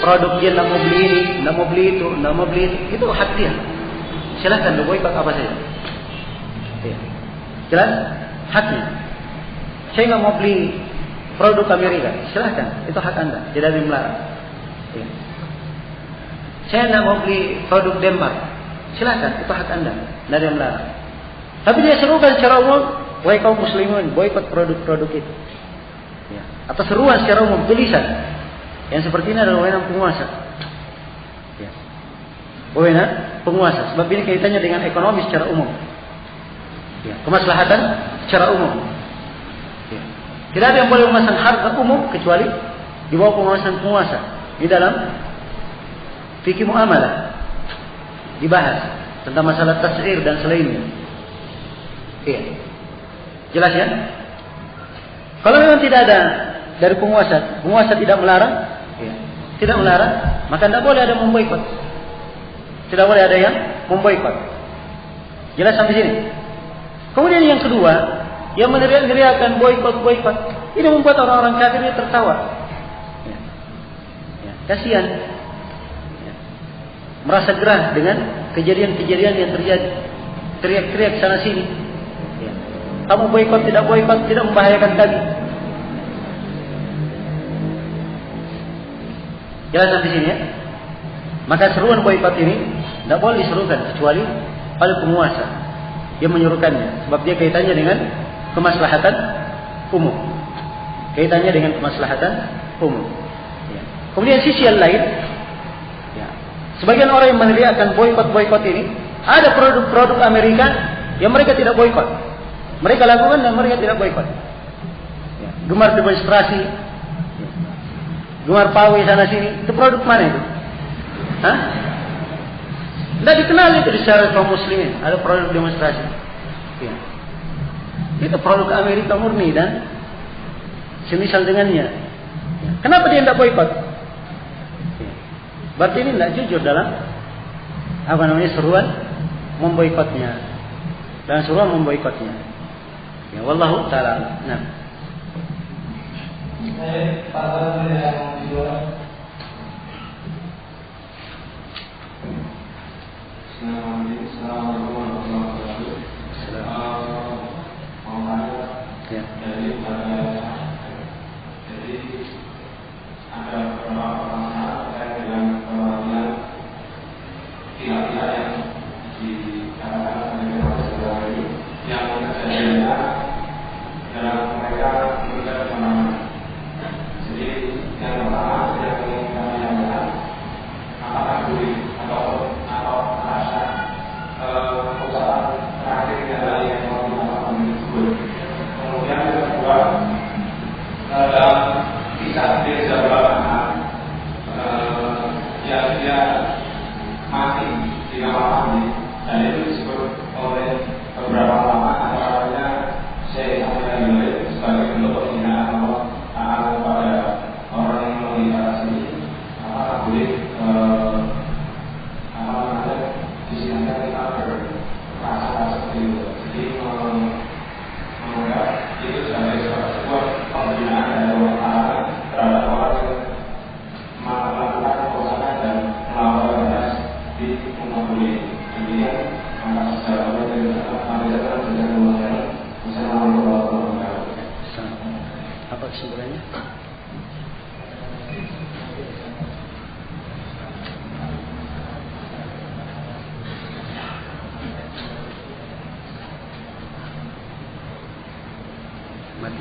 produk dia, tidak mau beli ini, tidak mau beli itu, tidak mau beli itu hak dia. Silahkan boikot apa saja. Ya. Jelas? Haknya. Saya nggak mau beli produk Amerika, silahkan, itu hak Anda, tidak ada yang melarang. Ya. Saya tidak mau beli produk Denmark, silahkan, itu hak Anda, tidak ada yang melarang. Tapi dia serukan secara umum, wahai kaum muslimin, boikot produk-produk itu. Ya. Atau seruan secara umum, tulisan yang seperti ini adalah wewenang penguasa. Ya. Wewenang penguasa, sebab ini kaitannya dengan ekonomi secara umum. Ya. Kemaslahatan secara umum. Ya. Tidak ada yang boleh memasang harga umum kecuali di bawah pengawasan penguasa. Di dalam fikih muamalah dibahas tentang masalah tas'ir dan selainnya. Iya. Jelas ya? Kalau memang tidak ada dari penguasa, penguasa tidak melarang, ya, tidak melarang, maka tidak boleh ada memboikot. Tidak boleh ada yang memboikot. Jelas sampai sini? Kemudian yang kedua, yang meneriak-neriakan boikot, ini membuat orang-orang kafir ini tertawa. Ya. Ya. Kasihan. Ya. Merasa gerah dengan kejadian-kejadian yang terjadi. Teriak-teriak sana sini. Ya. Kamu boikot, tidak membahayakan kami. Jelas sampai sini ya? Maka seruan boikot ini tidak boleh diserukan kecuali oleh penguasa. dia menyuruhkannya, sebab dia kaitannya dengan kemaslahatan umum. Kaitannya dengan kemaslahatan umum. Ya. Kemudian sisi yang lain, ya, sebagian orang yang meneriakkan boikot ini, ada produk-produk Amerika yang mereka tidak boikot. Mereka lakukan dan mereka tidak boikot. Ya. Gemar demonstrasi, ya. Gemar pawai sana sini, itu produk mana itu? Hah? Tidak dikenal itu secara kaum muslimin. Ada produk demonstrasi. Ya. Itu produk Amerika murni dan semisal dengannya. Ya. Kenapa dia tidak boikot? Ya. Berarti ini tidak jujur dalam seruan memboikotnya. Dan seruan memboikotnya. Ya, wallahu ta'ala. Nah.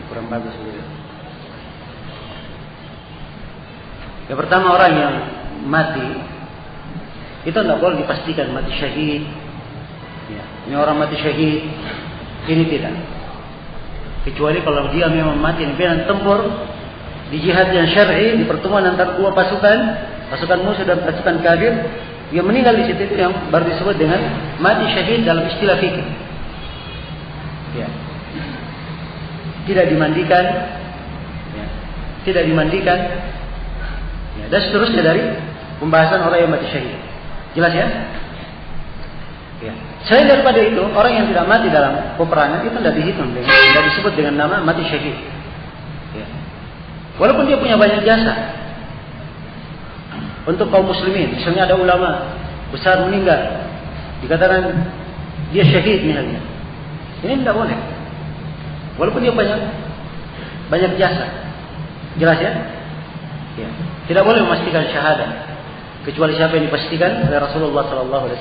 Kurang bagus gitu. Yang pertama, orang yang mati itu tidak boleh dipastikan mati syahid. Ya, ini orang mati syahid, ini tidak. Kecuali kalau dia memang mati di medan tempur, di jihad yang syar'i, di pertemuan antara dua pasukan musuh dan pasukan kafir, dia meninggal di situ, itu yang baru disebut dengan mati syahid dalam istilah fikih. Ya. Tidak dimandikan, ya, ya, dan seterusnya dari pembahasan orang yang mati syahid. Jelas ya? Ya. Selain daripada itu, orang yang tidak mati dalam peperangan itu tidak dihitung, tidak disebut dengan nama mati syahid. Ya. Walaupun dia punya banyak jasa untuk kaum muslimin, misalnya ada ulama besar meninggal, dikatakan dia syahid misalnya, ini tidak boleh. Walaupun dia banyak jasa. Jelas ya? Ya. Tidak boleh memastikan syahadah kecuali siapa yang dipastikan oleh Rasulullah SAW,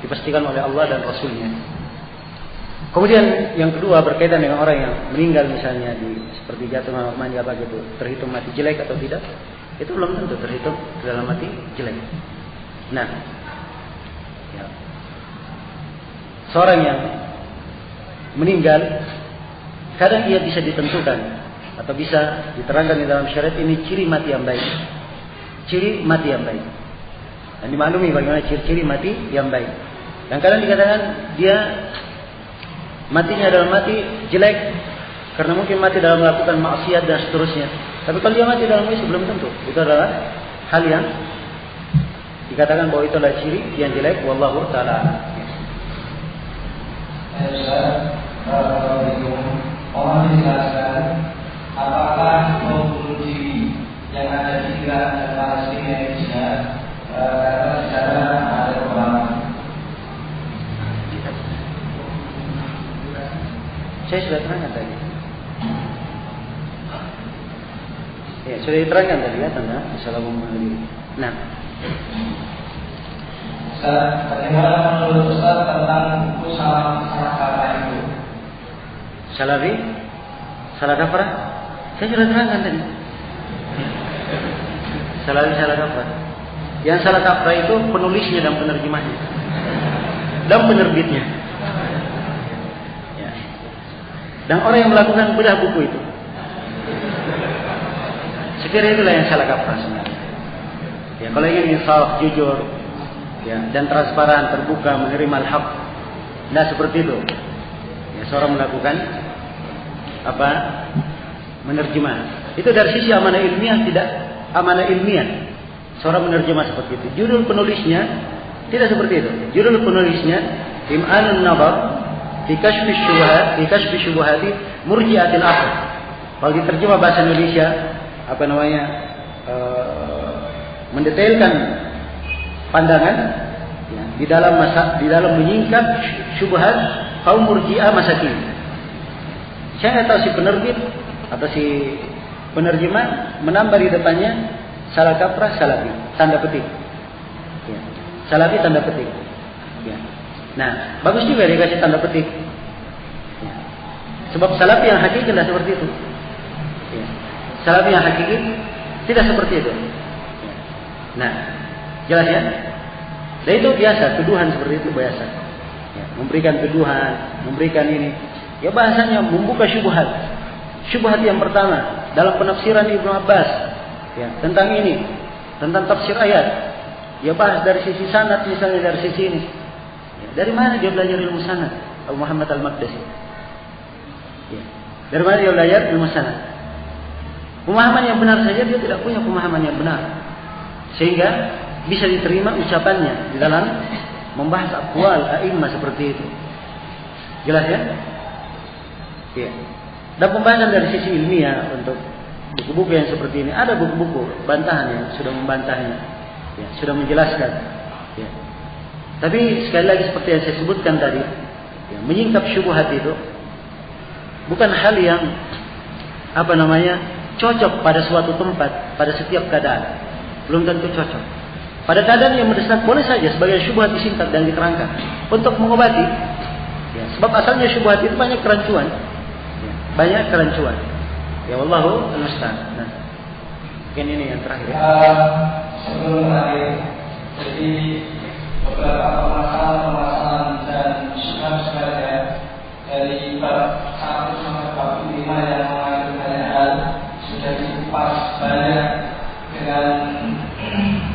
dipastikan oleh Allah dan Rasulnya. Kemudian yang kedua berkaitan dengan orang yang meninggal misalnya seperti jatuh mani apa gitu, terhitung mati jelek atau tidak? Itu belum tentu terhitung dalam mati jelek. Nah, ya. Seorang yang meninggal kadang ia bisa ditentukan atau bisa diterangkan di dalam syariat ini ciri mati yang baik. Ciri mati yang baik. Dan dimaklumi bagaimana ciri-ciri mati yang baik. Dan kadang dikatakan dia matinya adalah mati jelek karena mungkin mati dalam melakukan maksiat dan seterusnya. Tapi kalau dia mati dalam Islam belum tentu. Itu adalah hal yang dikatakan bahwa itu adalah ciri yang jelek. Wallahu ta'ala. Mohon dijelaskan apakah membunuh diri yang ada di Irak dan Palestina ini jihad karena secara ada peperangan. Saya sudah terangkan tadi. Ya, sudah diterangkan tadi ya tentang masalah membunuh diri. Nah, bagaimana menurut Ustaz tentang buku salam Salafi salah kaprah. Saya sudah terangkan tadi. Salafi salah kaprah. Yang salah kaprah itu penulisnya dan penerjemahnya dan penerbitnya. Ya. Dan orang yang melakukan bedah buku itu. Sekiranya itulah yang salah kaprah sebenarnya. Ya, kalau ingin insaf, jujur, ya, dan transparan, terbuka, menerima al-haq, nah seperti itu. Ya, seorang melakukan apa? Menerjemah. Itu dari sisi amanah ilmiah, tidak amanah ilmiah. Seorang menerjemah seperti itu. Judul penulisnya tidak seperti itu. Judul penulisnya Im'anun Nazar fi Kashfi Syubhat, fi Kashfi Syubhati Murji'atil Aql. Kalau diterjemah bahasa Indonesia, apa namanya? Mendetailkan pandangan ya, di dalam menyingkap syubhat kaum murji'ah masa kini. Saya nggak tahu si penerbit atau si penerjemah menambah di depannya salah kaprah salafi tanda petik. Ya. Salafi tanda petik. Ya. Nah, bagus juga dia kasih tanda petik. Ya. Sebab salafi yang hakiki tidak seperti itu. Ya. Salafi yang hakiki tidak seperti itu. Nah, jelas ya? Dan itu biasa, tuduhan seperti itu biasa. Ya, memberikan tuduhan, memberikan ini. Ya bahasanya membuka syubhat. Syubhat yang pertama dalam penafsiran Ibnu Abbas, ya, tentang ini, tentang tafsir ayat. Ya bahas dari sisi sanad misalnya dari sisi ini. Ya, dari mana dia belajar ilmu sanad? Abu Muhammad Al-Maqdisi. Ya. Dari mana dia belajar ilmu sanad? Pemahaman yang benar saja dia tidak punya pemahaman yang benar. Sehingga bisa diterima ucapannya di dalam membahas aqwal a'immah seperti itu. Jelas ya? Iya. Dan pembahasan dari sisi ilmiah untuk buku-buku yang seperti ini, ada buku-buku bantahan yang sudah membantahnya, ya, sudah menjelaskan. Ya. Tapi sekali lagi seperti yang saya sebutkan tadi, ya, menyingkap syubhat itu bukan hal yang apa namanya cocok pada suatu tempat, pada setiap keadaan. Belum tentu cocok. Pada keadaan yang mendesak boleh saja sebagai syubhat disingkat dan diterangkan untuk mengobati. Ya, sebab asalnya syubhat itu banyak kerancuan. Ya, banyak kerancuan. Ya wallahu a'lam. Nah, mungkin ini yang terakhir. Sebelum terakhir, jadi beberapa permasalahan dan syubhat dari bab 1 sampai bab 5 yang mengandung banyak hal sudah dikupas banyak dengan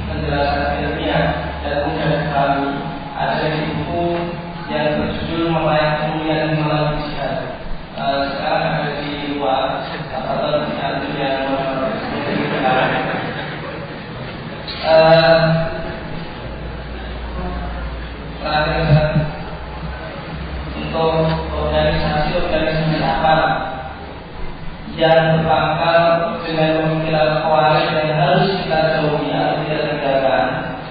penjelasan ilmiah dan mudah dipahami. Ada di buku yang berjudul Melayang Kemuliaan Melalui Jihad. Sekarang ada di luar atau di antum yang terakhir untuk organisasi apa yang berpangkal dengan pemikiran Khawarij yang harus kita jauhi atau tidak tegakkan,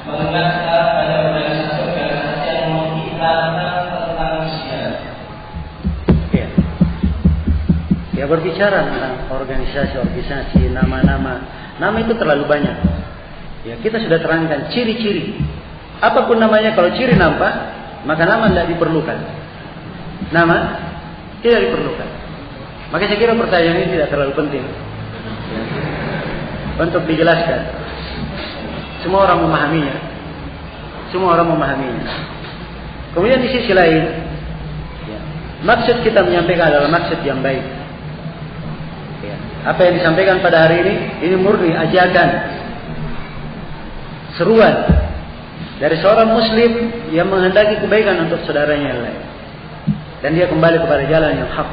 mengingat sekarang ada organisasi-organisasi yang mengiklankan tentang jihad. Ya berbicara tentang organisasi, nama itu terlalu banyak. Ya kita sudah terangkan ciri-ciri. Apapun namanya, kalau ciri nampak, maka nama tidak diperlukan. Nama tidak diperlukan. Maka saya kira pertanyaan ini tidak terlalu penting untuk dijelaskan. Semua orang memahaminya. Kemudian di sisi lain, ya, maksud kita menyampaikan adalah maksud yang baik. Ya, apa yang disampaikan pada hari ini murni ajakan, seruan dari seorang Muslim yang menghendaki kebaikan untuk saudaranya yang lain, dan dia kembali kepada jalan yang hak,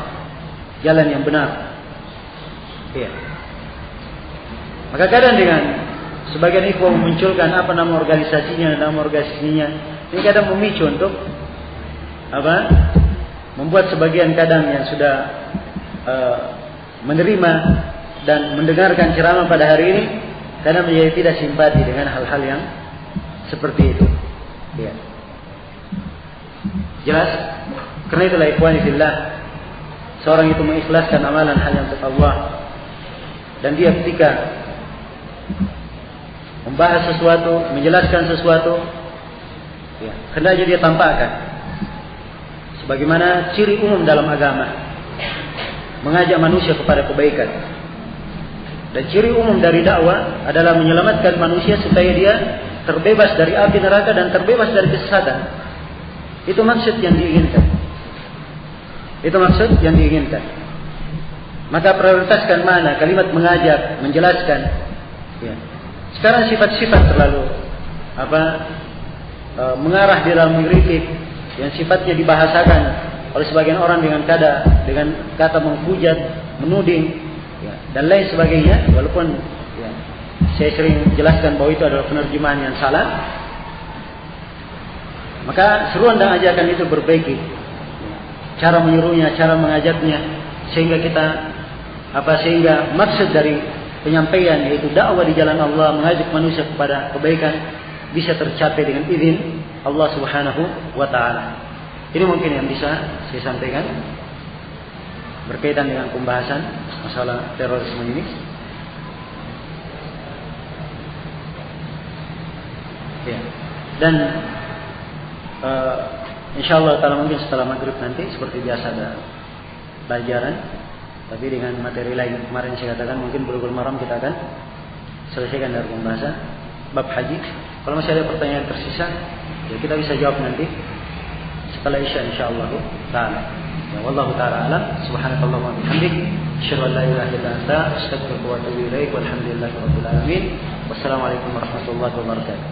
jalan yang benar. Ya. Maka kadang dengan sebagian ikhwan memunculkan apa nama organisasinya, ini kadang memicu untuk apa? Membuat sebagian kadang yang sudah menerima dan mendengarkan ceramah pada hari ini kadang menjadi tidak simpati dengan hal-hal yang seperti itu. Ya. Jelas? Karena itulah ikhwani fillah, seorang itu mengikhlaskan amalan hanya untuk Allah, dan dia ketika membahas sesuatu, menjelaskan sesuatu, ya, hendaknya dia tampakkan sebagaimana ciri umum dalam agama. mengajak manusia kepada kebaikan. Dan ciri umum dari dakwah adalah menyelamatkan manusia supaya dia terbebas dari api neraka dan terbebas dari kesesatan. Itu maksud yang diinginkan. Itu maksud yang diinginkan. Maka prioritaskan mana kalimat mengajak, menjelaskan. Ya. Sekarang sifat-sifat terlalu mengarah di dalam mengkritik yang sifatnya dibahasakan oleh sebagian orang dengan kata menghujat, menuding, ya, dan lain sebagainya. Walaupun ya, saya sering jelaskan bahwa itu adalah penerjemahan yang salah. Maka seruan dan ajakan itu berbaiki. Cara menyuruhnya, cara mengajaknya, sehingga maksud dari penyampaian yaitu dakwah di jalan Allah, mengajak manusia kepada kebaikan bisa tercapai dengan izin Allah Subhanahu wa taala. Ini mungkin yang bisa saya sampaikan berkaitan dengan pembahasan masalah terorisme ini. Ya. Dan insyaallah taala mungkin setelah maghrib nanti seperti biasa ada pelajaran, tapi dengan materi lain. Kemarin saya katakan mungkin Bulughul Maram kita akan selesaikan dari pembahasan bab haji. Kalau masih ada pertanyaan tersisa, ya kita bisa jawab nanti setelah Isya insyaallah taala. Ya wallahu taala alam. Subhanakallahumma wa bihamdik, asyhadu an la ilaha illa anta, astaghfiruka wa atubu ilaik. Walhamdulillahirabbil alamin. Wassalamualaikum warahmatullahi wabarakatuh.